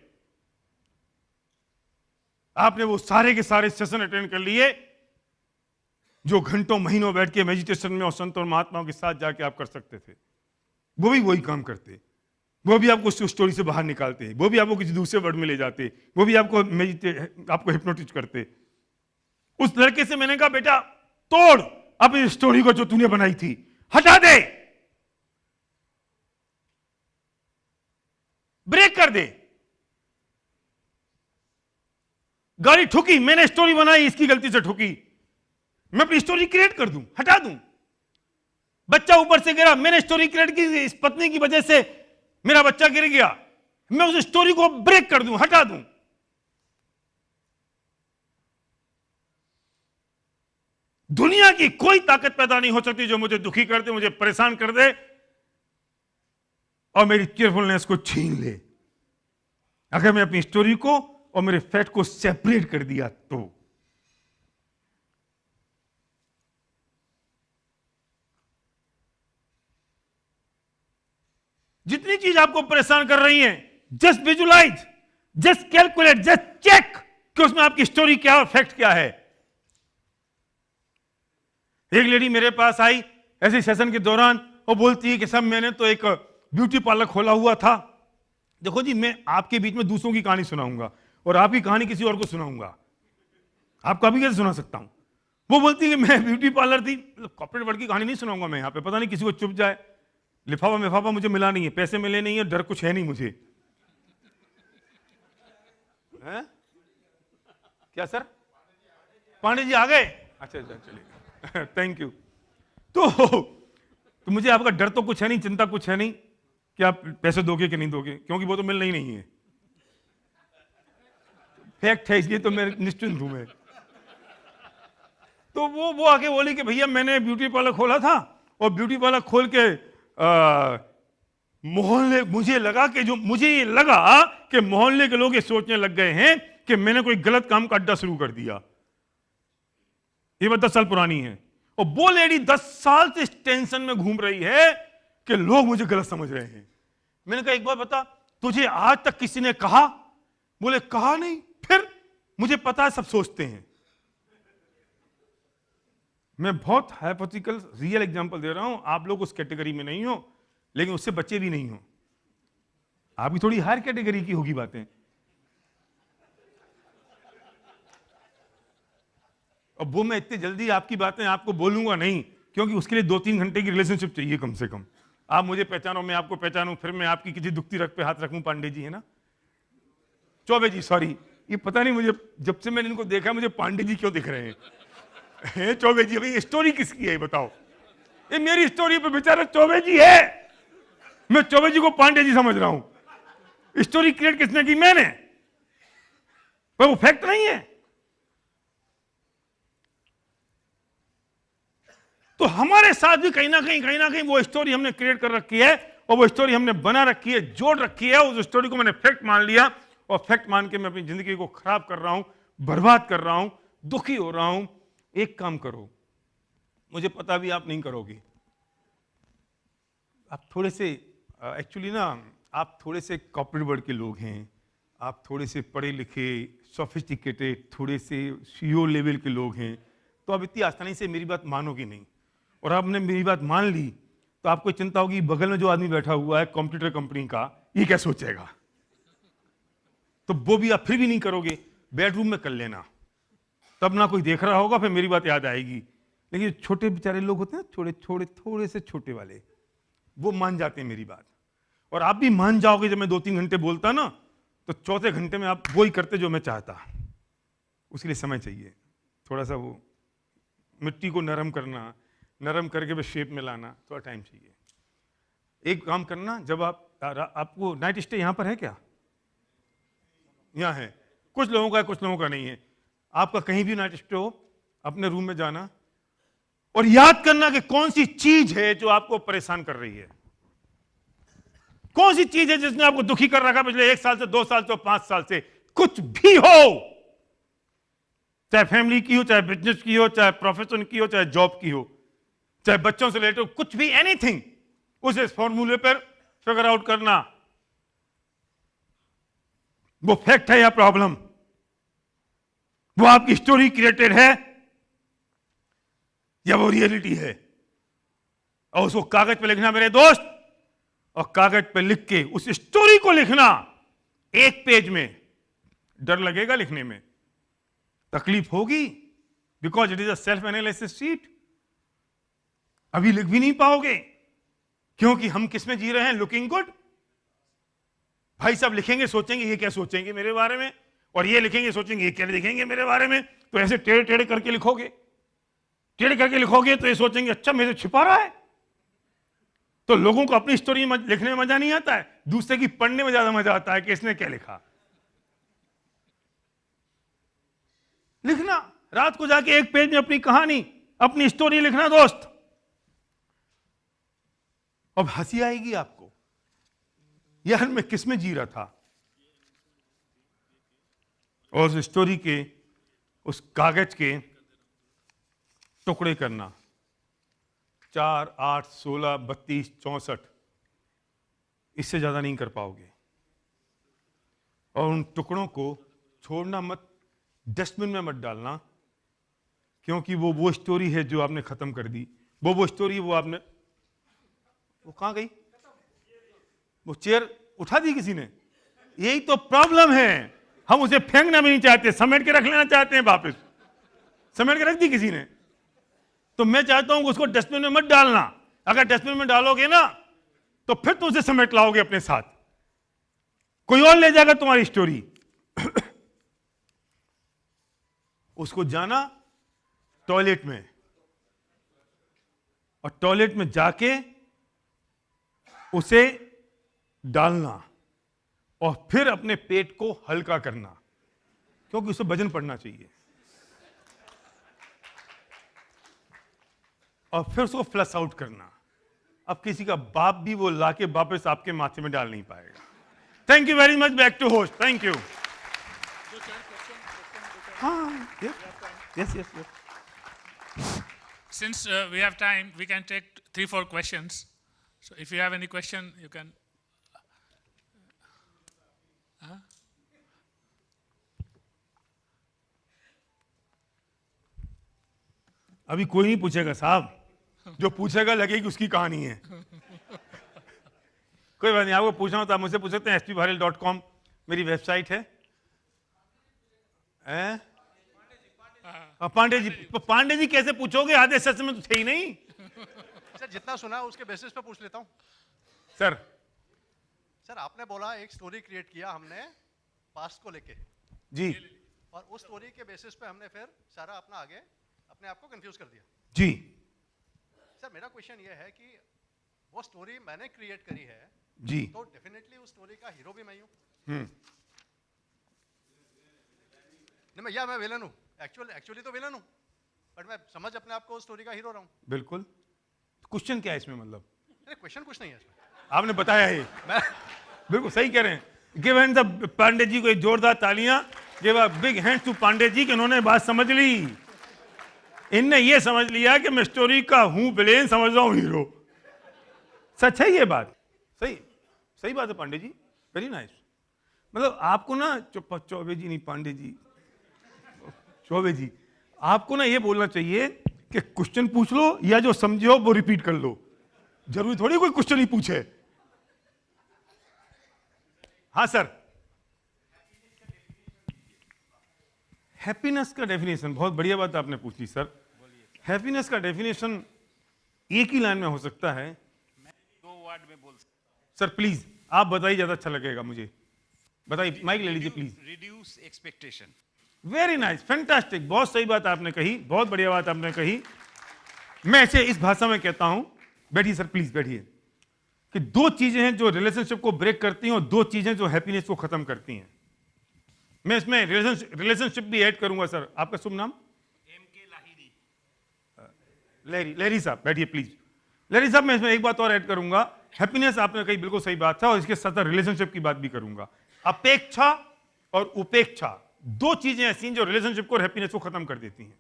Speaker 2: आपने वो सारे के सारे सेशन अटेंड कर लिए जो घंटों महीनों बैठ के मेडिटेशन में और संत और महात्माओं के साथ जाके आप कर सकते थे। वो भी वही काम करते, वो भी आपको उस स्टोरी से बाहर निकालते हैं, वो भी आपको किसी दूसरे वर्ड में ले जाते, वो भी आपको हिप्नोटिज करते। उस लड़के से मैंने कहा बेटा तोड़ अपनी स्टोरी को जो तूने बनाई थी, हटा दे, ब्रेक कर दे। गाड़ी ठुकी, मैंने स्टोरी बनाई, इसकी गलती से ठुकी, मैं अपनी स्टोरी क्रिएट कर दूं, हटा दूं, बच्चा ऊपर से गिरा, मैंने स्टोरी क्रिएट की, इस पत्नी की वजह से मेरा बच्चा गिर गया, मैं उस स्टोरी को ब्रेक कर दूं, हटा दूं। दुनिया की कोई ताकत पैदा नहीं हो सकती जो मुझे दुखी कर दे, मुझे परेशान कर दे और मेरी चीयरफुलनेस को छीन ले। अगर मैं अपनी स्टोरी को और मेरे फैक्ट को सेपरेट कर दिया तो जितनी चीज आपको परेशान कर रही है, just visualize, just calculate, just check कि उसमें आपकी स्टोरी क्या और फैक्ट क्या है। एक लेडी मेरे पास आई ऐसे सेशन के दौरान, वो बोलती है कि साहब मैंने तो एक ब्यूटी पार्लर खोला हुआ था। देखो जी, मैं आपके बीच में दूसरों की कहानी सुनाऊंगा और आपकी कहानी किसी और को सुनाऊंगा, आपको अभी कैसे सुना सकता हूं। वो बोलती है कि मैं ब्यूटी पार्लर थी, कॉर्पोरेट वर्ल्ड की कहानी नहीं सुनाऊंगा मैं यहां पे, पता नहीं किसी को चुप जाए, लिफाफा मिफाफा मुझे मिला नहीं है, पैसे मिले नहीं है, डर कुछ है नहीं मुझे। है? क्या सर? पांडे जी आ गए? अच्छा चलिए, थैंक यू। तो मुझे आपका डर तो कुछ है नहीं, चिंता कुछ है नहीं कि आप पैसे दोगे कि नहीं दोगे, क्योंकि वो तो मिलना ही नहीं है, फैक्ट है, इसलिए तो मैं निश्चिंत हूं मैं। तो वो आके बोली कि भैया मैंने ब्यूटी पार्लर खोला था और ब्यूटी पार्लर खोल के मोहल्ले, मुझे लगा कि मोहल्ले के लोग ये सोचने लग गए हैं कि मैंने कोई गलत काम का अड्डा शुरू कर दिया। ये बात 10 साल पुरानी है और वो लेडी 10 साल से इस टेंशन में घूम रही है कि लोग मुझे गलत समझ रहे हैं। मैंने कहा एक बार बता, तुझे आज तक किसी ने कहा? बोले कहा नहीं। फिर मुझे पता है सब सोचते हैं। मैं बहुत हाइपोथेटिकल रियल एग्जांपल दे रहा हूं, आप लोग उस कैटेगरी में नहीं हो, लेकिन उससे बच्चे भी नहीं हो, आपकी थोड़ी हायर कैटेगरी की होगी बातें। अब वो मैं इतनी जल्दी आपकी बातें आपको बोलूंगा नहीं, क्योंकि उसके लिए 2-3 घंटे की रिलेशनशिप चाहिए कम से कम। आप मुझे पहचानो, मैं आपको पहचानूं, फिर मैं आपकी किसी दुखती रग पे हाथ रखूं। पांडे जी है ना, चौबे जी, सॉरी, ये पता नहीं मुझे जब से मैंने इनको देखा मुझे पांडे जी क्यों दिख रहे हैं। चौबे जी, भाई स्टोरी किसकी है बताओ? ये मेरी स्टोरी पे बेचारा चौबे जी है, मैं चौबे जी को पांडे जी समझ रहा हूं। स्टोरी क्रिएट किसने की? मैंने, पर वो फैक्ट नहीं है। तो हमारे साथ भी कहीं ना कहीं वो स्टोरी हमने क्रिएट कर रखी है और वो स्टोरी हमने बना रखी है, जोड़ रखी है। उस स्टोरी को मैंने फैक्ट मान लिया और फैक्ट मान के मैं अपनी जिंदगी को खराब कर रहा हूं, बर्बाद कर रहा हूं, दुखी हो रहा हूं। एक काम करो, मुझे पता भी आप नहीं करोगे, आप थोड़े से एक्चुअली ना, आप थोड़े से कॉर्पोरेट वर्ल्ड के लोग हैं, आप थोड़े से पढ़े लिखे, सोफिस्टिकेटेड, थोड़े से सीईओ लेवल के लोग हैं, तो आप इतनी आसानी से मेरी बात मानोगे नहीं। और आपने मेरी बात मान ली तो आपको चिंता होगी बगल में जो आदमी बैठा हुआ है कंप्यूटर कंपनी का, ये क्या सोचेगा, तो वो भी आप फिर भी नहीं करोगे। बेडरूम में कर लेना, तब ना कोई देख रहा होगा, फिर मेरी बात याद आएगी। लेकिन छोटे बेचारे लोग होते हैं, थोड़े से छोटे वाले, वो मान जाते हैं मेरी बात। और आप भी मान जाओगे जब मैं 2-3 घंटे बोलता ना, तो चौथे घंटे में आप वो ही करते जो मैं चाहता। उसके लिए समय चाहिए, थोड़ा सा वो मिट्टी को नरम करना, नरम करके भी शेप में लाना, थोड़ा टाइम चाहिए। एक काम करना, जब आपको नाइट स्टे यहां पर है क्या? यहां है, कुछ लोगों का है, कुछ लोगों का नहीं है। आपका कहीं भी नाइट स्टे हो, अपने रूम में जाना और याद करना कि कौन सी चीज है जो आपको परेशान कर रही है, कौन सी चीज है जिसने आपको दुखी कर रखा पिछले 1 साल से, 2 साल से, 5 साल से। कुछ भी हो, चाहे फैमिली की हो, चाहे बिजनेस की हो, चाहे प्रोफेशन की हो, चाहे जॉब की हो, चाहे बच्चों से रिलेटेड हो, कुछ भी, एनीथिंग, उसे इस फॉर्मूले पर फिगर आउट करना, वो फैक्ट है या प्रॉब्लम, वो आपकी स्टोरी क्रिएटेड है या वो रियलिटी है, और उसको कागज पे लिखना मेरे दोस्त, और कागज पे लिख के उस स्टोरी को लिखना 1 पेज में। डर लगेगा लिखने में, तकलीफ होगी, because it is a self analysis sheet. अभी लिख भी नहीं पाओगे, क्योंकि हम किस में जी रहे हैं? Looking good. भाई साहब लिखेंगे, सोचेंगे ये क्या सोचेंगे मेरे बारे में, और ये लिखेंगे, सोचेंगे ये क्या लिखेंगे मेरे बारे में। तो ऐसे टेढ़े टेढ़े करके लिखोगे, टेढ़े करके लिखोगे तो ये सोचेंगे अच्छा मेरे छिपा रहा है, तो लोगों को अपनी स्टोरी लिखने में मजा नहीं आता है, दूसरे की पढ़ने में ज्यादा मजा आता है कि इसने क्या लिखा। लिखना, रात को जाके एक पेज में अपनी कहानी, अपनी स्टोरी लिखना दोस्त, अब हंसी आएगी आपको, यार मैं किस में जी रहा था। और उस स्टोरी के, उस कागज के टुकड़े करना, 4, 8, 16, 32, 64, इससे ज्यादा नहीं कर पाओगे। और उन टुकड़ों को छोड़ना मत, डस्टबिन में मत डालना, क्योंकि वो स्टोरी है जो आपने खत्म कर दी। वो स्टोरी वो आपने, वो कहां गई? वो चेयर उठा दी किसी ने। यही तो प्रॉब्लम है, हम उसे फेंकना भी नहीं चाहते, समेट के रख लेना चाहते हैं, वापस समेट के रख दी किसी ने। तो मैं चाहता हूं कि उसको डस्टबिन में मत डालना। अगर डस्टबिन में डालोगे ना तो फिर तुम उसे समेट लाओगे अपने साथ, कोई और ले जाएगा तुम्हारी स्टोरी। उसको जाना टॉयलेट में, और टॉयलेट में जाके उसे डालना, और फिर अपने पेट को हल्का करना, क्योंकि उसे वजन पड़ना चाहिए, और फिर उसको फ्लश आउट करना। अब किसी का बाप भी वो लाके वापस आपके माथे में डाल नहीं पाएगा। Thank you very much, back to host, thank you. हाँ, yes.
Speaker 1: Since we have time, we can take 3-4 questions. So if you have any question, you can.
Speaker 2: अभी कोई नहीं पूछेगा साहब, जो पूछेगा लगेगी उसकी कहानी है। कोई बात नहीं, आपको पूछना हो तो आप मुझसे पूछ सकते हैं। spbharel.com मेरी वेबसाइट है। पांडे जी कैसे पूछोगे, आधे सेशन में तो थे ही नहीं।
Speaker 3: सर जितना सुना उसके बेसिस पे पूछ लेता हूँ।
Speaker 2: सर
Speaker 3: आपने बोला एक स्टोरी क्रिएट किया हमने पास्ट को लेके
Speaker 2: जी,
Speaker 3: और उस स्टोरी के बेसिस पे हमने फिर सारा अपना आगे अपने आप को कंफ्यूज कर दिया
Speaker 2: जी।
Speaker 3: सर मेरा क्वेश्चन ये है कि वो स्टोरी मैंने क्रिएट करी है
Speaker 2: जी,
Speaker 3: तो डेफिनेटली उस स्टोरी का हीरो भी मैं हूँ। नहीं मैं विलन हूँ, एक्चुअली तो विलन हूँ, बट मैं समझ अपने आप को स्टोरी का हीरो रहा हूँ।
Speaker 2: बिल्कुल। क्वेश्चन क्या है इसमें, मतलब
Speaker 3: क्वेश्चन कुछ नहीं है इसमें,
Speaker 2: आपने बताया है।
Speaker 3: मैं
Speaker 2: बिल्कुल सही कह रहे हैं। गिवन द पांडे जी को एक जोरदार तालियां, give a big hand to Pandey ji कि उन्होंने बात समझ ली। इनने ये समझ लिया कि मैं स्टोरी का हूं विलेन, समझ रहा हूं हीरो। सच है ये बात, सही बात है पांडे जी, वेरी नाइस। मतलब आपको ना चौबे जी नहीं, पांडे जी, चौबे जी, आपको ना ये बोलना चाहिए कि क्वेश्चन पूछ लो या जो समझे हो वो रिपीट कर लो, जरूरी थोड़ी कोई क्वेश्चन ही पूछे। हाँ सर, हैप्पीनेस का डेफिनेशन, बहुत बढ़िया बात आपने पूछी सर। हैप्पीनेस का डेफिनेशन एक ही लाइन में हो सकता है।
Speaker 4: मैं 2 वर्ड में बोल
Speaker 2: सर प्लीज आप बताइए, ज्यादा अच्छा लगेगा मुझे। बताइए, माइक ले लीजिए please.
Speaker 4: Reduce expectation.
Speaker 2: Very nice, fantastic, बहुत सही बात आपने कही, बहुत बढ़िया बात आपने कही। मैं इसे इस भाषा में कहता हूं, बैठिए सर प्लीज बैठिए, कि 2 चीजें हैं जो रिलेशनशिप को ब्रेक करती हैं और 2 चीजें जो हैप्पीनेस को खत्म करती हैं। मैं इसमें रिलेशनशिप भी ऐड करूंगा सर। आपका शुभ नाम?
Speaker 4: MK लाहिरी।
Speaker 2: लहरी साहब बैठिए प्लीज। लहरी साहब, मैं इसमें एक बात और ऐड करूंगा। हैप्पीनेस आपने कही, बिल्कुल सही बात था, और इसके साथ रिलेशनशिप की बात भी करूंगा। अपेक्षा और उपेक्षा 2 चीजें ऐसी हैं जो रिलेशनशिप को और हैप्पीनेस को खत्म कर देती हैं।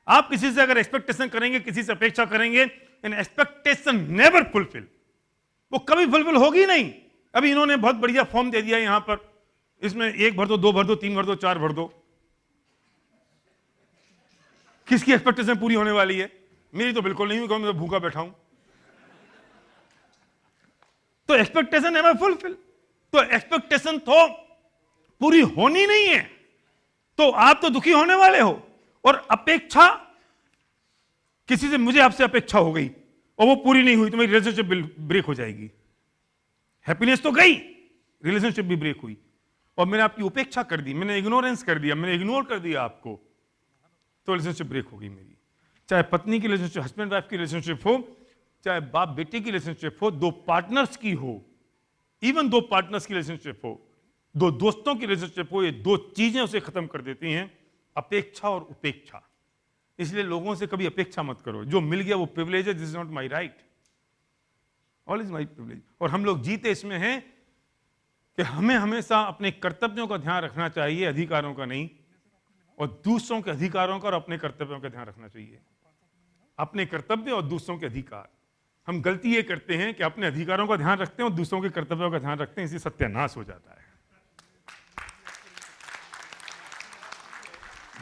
Speaker 2: आप किसी से अगर एक्सपेक्टेशन करेंगे, किसी से अपेक्षा करेंगे, एन एक्सपेक्टेशन नेवर फुलफिल, वो कभी फुलफिल होगी नहीं। अभी इन्होंने बहुत बढ़िया फॉर्म दे दिया यहां पर, इसमें 1 भर दो, 2 भर दो, 3 भर दो, 4 भर दो। किसकी एक्सपेक्टेशन पूरी होने वाली है? मेरी तो बिल्कुल नहीं हुई, मैं तो भूखा बैठा हूं। तो एक्सपेक्टेशन नेवर फुलफिल, तो एक्सपेक्टेशन तो पूरी होनी नहीं है, तो आप तो दुखी होने वाले हो। और अपेक्षा, किसी से मुझे आपसे अपेक्षा हो गई और वो पूरी नहीं हुई तो मेरी रिलेशनशिप ब्रेक हो जाएगी। हैप्पीनेस तो गई, रिलेशनशिप भी ब्रेक हुई। और मैंने आपकी उपेक्षा कर दी, मैंने इग्नोरेंस कर दिया, मैंने इग्नोर कर दिया आपको, तो रिलेशनशिप ब्रेक होगी मेरी। चाहे पत्नी की रिलेशनशिप, हस्बैंड वाइफ की रिलेशनशिप हो, चाहे बाप बेटे की रिलेशनशिप हो, दो पार्टनर्स की हो, इवन दो पार्टनर्स की रिलेशनशिप हो, दो दोस्तों की रिलेशनशिप हो, ये दो चीजें उसे खत्म कर देती हैं, अपेक्षा और उपेक्षा। इसलिए लोगों से कभी अपेक्षा मत करो, जो मिल गया वो प्रिविलेज है, this is not my right, all is my privilege. और हम लोग जीते इसमें हैं कि हमें हमेशा अपने कर्तव्यों का ध्यान रखना चाहिए, अधिकारों का नहीं, और दूसरों के अधिकारों का और अपने कर्तव्यों का ध्यान रखना चाहिए। अपने कर्तव्य और दूसरों के अधिकार। हम गलती ये करते हैं कि अपने अधिकारों का ध्यान रखते हैं और दूसरों के कर्तव्यों का ध्यान रखते हैं, इसी सत्यानाश हो जाता है।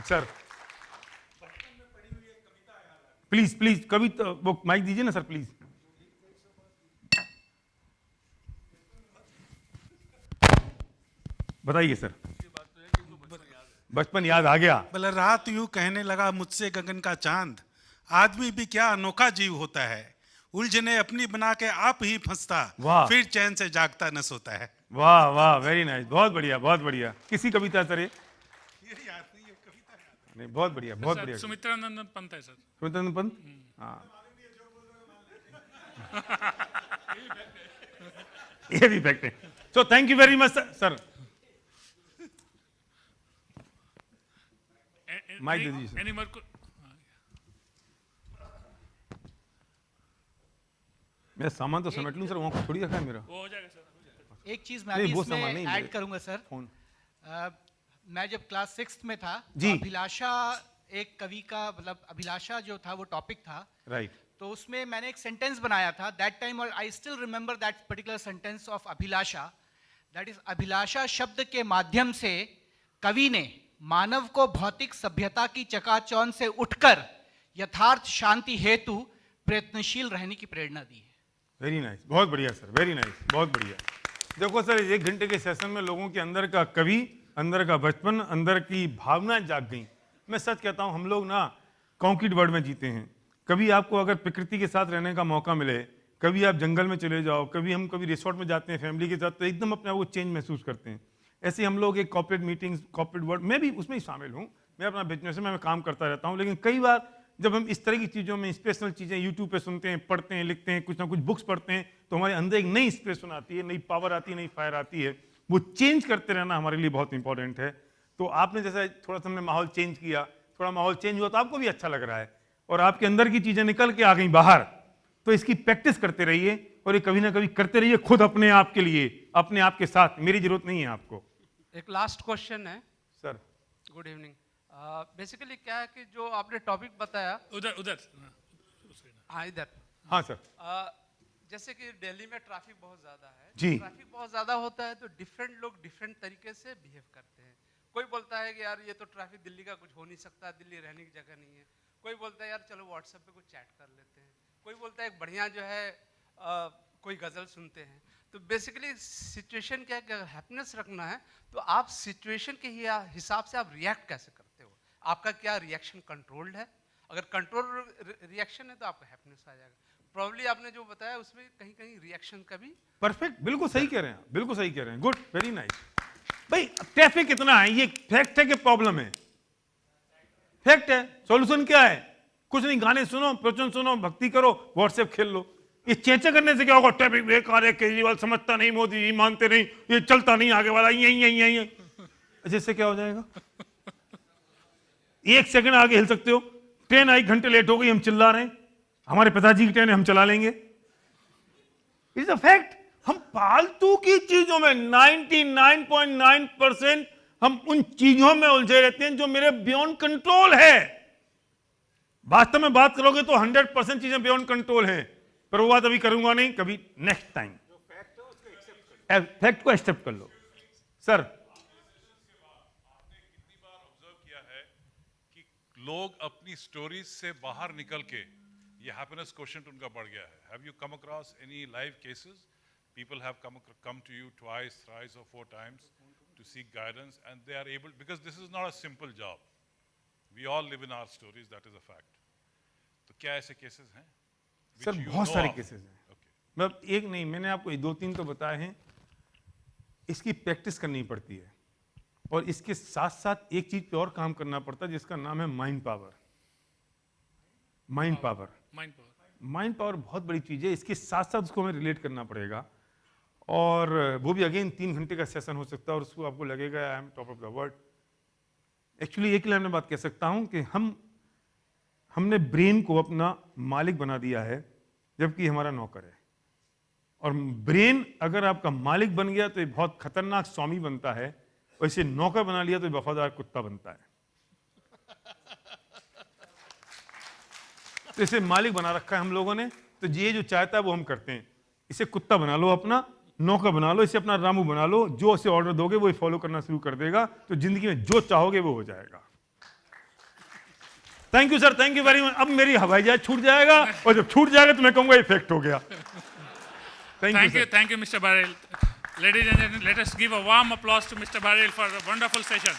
Speaker 2: सर प्लीज प्लीज, कविता वो माइक दीजिए ना सर प्लीज। बताइए सर। बचपन याद आ गया।
Speaker 5: बोले रात यूं कहने लगा मुझसे गगन का चांद, आदमी भी क्या अनोखा जीव होता है, उलझने अपनी बना के आप ही फंसता,
Speaker 2: वाह।
Speaker 5: फिर चैन से जागता न सोता है।
Speaker 2: वाह वाह, वेरी नाइस, बहुत बढ़िया बहुत बढ़िया। किसी कविता सर ये?
Speaker 5: याद नहीं है, कविता याद
Speaker 2: नहीं, बहुत बढ़िया बहुत
Speaker 1: सर,
Speaker 2: बढ़िया।
Speaker 1: सुमित्रानंदन पंत है सर।
Speaker 2: सुमित्रानंद पंत, हाँ ये भी फैक्ट है। So thank you very much sir. Mike दे दीजिए सर।
Speaker 1: Any more
Speaker 2: मैं सामान तो समेट लूं सर, वहां कुछ थोड़ी रखा है मेरा।
Speaker 1: वो हो जाएगा सर।
Speaker 6: एक चीज मैं
Speaker 2: नहीं,
Speaker 6: भी
Speaker 2: वो सामान नहीं,
Speaker 6: इसमें ऐड
Speaker 2: मेरे-
Speaker 6: करूंगा सर।
Speaker 2: फोन।
Speaker 6: मैं जब क्लास 6th में था
Speaker 2: जी।
Speaker 6: तो अभिलाषा एक कवि का, मतलब अभिलाषा जो था वो टॉपिक था,
Speaker 2: राइट।
Speaker 6: तो उसमें मैंने एक सेंटेंस बनाया था दैट टाइम, और I still remember that particular sentence of abhilasha, that is abhilasha शब्द के माध्यम से कवि ने मानव को भौतिक सभ्यता की चकाचौंध से उठकर यथार्थ शांति हेतु प्रयत्नशील रहने की प्रेरणा दी है।
Speaker 2: वेरी नाइस, बहुत बढ़िया सर, वेरी नाइस, बहुत बढ़िया। देखो सर, 1 घंटे के सेशन में लोगों के अंदर का कवि, अंदर का बचपन, अंदर की भावनाएं जाग गई। मैं सच कहता हूं, हम लोग ना कॉन्क्रीट वर्ल्ड में जीते हैं। कभी आपको अगर प्रकृति के साथ रहने का मौका मिले, कभी आप जंगल में चले जाओ, कभी रिसोर्ट में जाते हैं फैमिली के साथ, तो एकदम अपने आप को चेंज महसूस करते हैं। ऐसे ही हम लोग एक कॉर्पोरेट मीटिंग्स, कॉर्पोरेट वर्ल्ड, मैं भी उसमें ही शामिल हूँ, मैं अपना बिजनेस में मैं काम करता रहता हूँ, लेकिन कई बार जब हम इस तरह की चीज़ों में, इंस्पिरेशनल चीज़ें यूट्यूब पे सुनते हैं, पढ़ते हैं, लिखते हैं, कुछ ना कुछ बुक्स पढ़ते हैं, तो हमारे अंदर एक नई इंस्पिरेशन आती है, नई पावर आती है, नई फायर आती है। वो चेंज करते रहना हमारे लिए बहुत इंपॉर्टेंट है। तो आपने जैसा थोड़ा सा हमने माहौल चेंज किया, थोड़ा माहौल चेंज हुआ तो आपको भी अच्छा लग रहा है, और आपके अंदर की चीज़ें निकल के आ गई बाहर, तो इसकी प्रैक्टिस करते रहिए, और ये कभी ना कभी करते रहिए खुद अपने आप के लिए, अपने आप के साथ। मेरी जरूरत नहीं है आपको।
Speaker 7: एक लास्ट क्वेश्चन है
Speaker 2: सर
Speaker 7: गुड इवनिंग। बेसिकली क्या है कि जो आपने टॉपिक बताया,
Speaker 1: उधर उधर।
Speaker 7: हाँ इधर,
Speaker 2: हाँ सर।
Speaker 7: जैसे कि दिल्ली में ट्रैफिक बहुत ज़्यादा है,
Speaker 2: जी।
Speaker 7: ट्रैफिक बहुत ज़्यादा होता है तो डिफरेंट लोग डिफरेंट तरीके से बिहेव करते हैं। कोई बोलता है कि यार ये तो ट्रैफिक दिल्ली का कुछ हो नहीं सकता, दिल्ली रहने की जगह नहीं है। कोई बोलता है यार चलो व्हाट्सएप पे कुछ चैट कर लेते हैं। कोई बोलता है एक बढ़िया जो है कोई गज़ल सुनते हैं। तो बेसिकली सिचुएशन क्या है, हैप्पीनेस रखना है तो आप सिचुएशन के हिसाब से आप रिएक्ट कैसे करते हो, आपका क्या रिएक्शन कंट्रोल्ड है? अगर कंट्रोल रिएक्शन है तो आपका हैप्पीनेस आ जाएगा। प्रॉब्ली आपने जो बताया उसमें कहीं कहीं रिएक्शन का भी
Speaker 2: परफेक्ट, बिल्कुल सही कह रहे हैं, बिल्कुल सही कह रहे हैं, गुड, वेरी नाइस। भाई ट्रैफिक कितना है, ये फैक्ट है कि प्रॉब्लम है? फैक्ट है। सॉल्यूशन क्या है? कुछ नहीं, गाने सुनो, प्रवचन सुनो, भक्ति करो, व्हाट्सएप खेल लो। ये चेंचे करने से क्या होगा? ट्रैफिक बेकार है, केजरीवाल समझता नहीं, मोदी जी मानते नहीं, ये चलता नहीं आगे वाला, यही इससे क्या हो जाएगा? 1 सेकंड आगे हिल सकते हो, ट्रेन आई घंटे लेट हो गई, हम चिल्ला रहे हैं, हमारे पिताजी की ट्रेन है, हम चला लेंगे। It's a fact. हम फालतू की चीजों में 99.9% हम उन चीजों में उलझे रहते हैं जो मेरे बियॉन्ड कंट्रोल है। वास्तव में बात करोगे तो 100% चीजें बियॉन्ड कंट्रोल है, पर वो बात अभी करूंगा नहीं, कभी नेक्स्ट टाइम। फैक्ट को एक्सेप्ट कर लो। सर
Speaker 8: आपने कितनी बार ऑब्जर्व किया है कि लोग अपनी स्टोरीज से बाहर निकल के ये हैप्पीनेस क्वोशेंट उनका बढ़ गया है? Have you come across any live cases? People have come to you twice, thrice or 4 times to seek guidance, and they are able, because this is not a simple job. We all live in our stories, that is a fact. तो क्या ऐसे cases हैं?
Speaker 2: Sir
Speaker 8: which you
Speaker 2: बहुत
Speaker 8: know
Speaker 2: सारे
Speaker 8: of?
Speaker 2: Cases हैं,
Speaker 8: Okay.
Speaker 2: मतलब एक नहीं, मैंने आपको 2-3 तो बताए हैं। इसकी प्रैक्टिस करनी पड़ती है, और इसके साथ साथ एक चीज पे और काम करना पड़ता है जिसका नाम है mind power. Mind power.
Speaker 1: Mind power.
Speaker 2: Mind power बहुत बड़ी चीज़ है, इसके साथ साथ उसको हमें रिलेट करना पड़ेगा, और वो भी अगेन 3 घंटे का सेशन हो सकता है, और उसको आपको लगेगा I am top of the world. Actually एक लाइन में बात कह सकता हूँ कि हमने ब्रेन को अपना मालिक बना दिया है, जबकि हमारा नौकर है। और ब्रेन अगर आपका मालिक बन गया तो ये बहुत खतरनाक स्वामी बनता है, और इसे नौकर बना लिया तो ये वफादार कुत्ता बनता है। तो इसे मालिक बना रखा है हम लोगों ने, तो ये जो चाहता है वो हम करते हैं। इसे कुत्ता बना लो, अपना नौकर बना लो, इसे अपना रामू बना लो, जो इसे ऑर्डर दोगे वो फॉलो करना शुरू कर देगा, तो जिंदगी में जो चाहोगे वो हो जाएगा। Thank you sir, thank you very much. अब मेरी हवाई जहाज छूट जाएगा, और जब छूट जाएगा तो मैं कहूंगा इफेक्ट हो गया।
Speaker 1: Thank you, Mr. Barrel. Ladies and gentlemen, let us give a warm applause to Mr. Barrel for a wonderful session.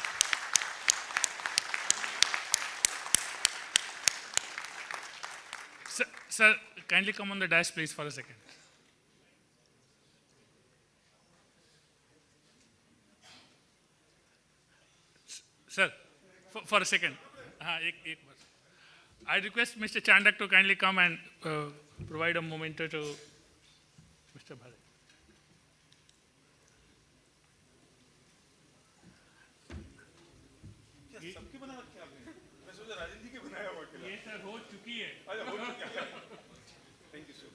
Speaker 1: Sir, kindly come on the dais, please, for a second. Sir, for a second. I request Mr. Chandak to kindly come and provide a memento to Mr. Barrel. ये sir हो चुकी है।
Speaker 2: Thank you sir.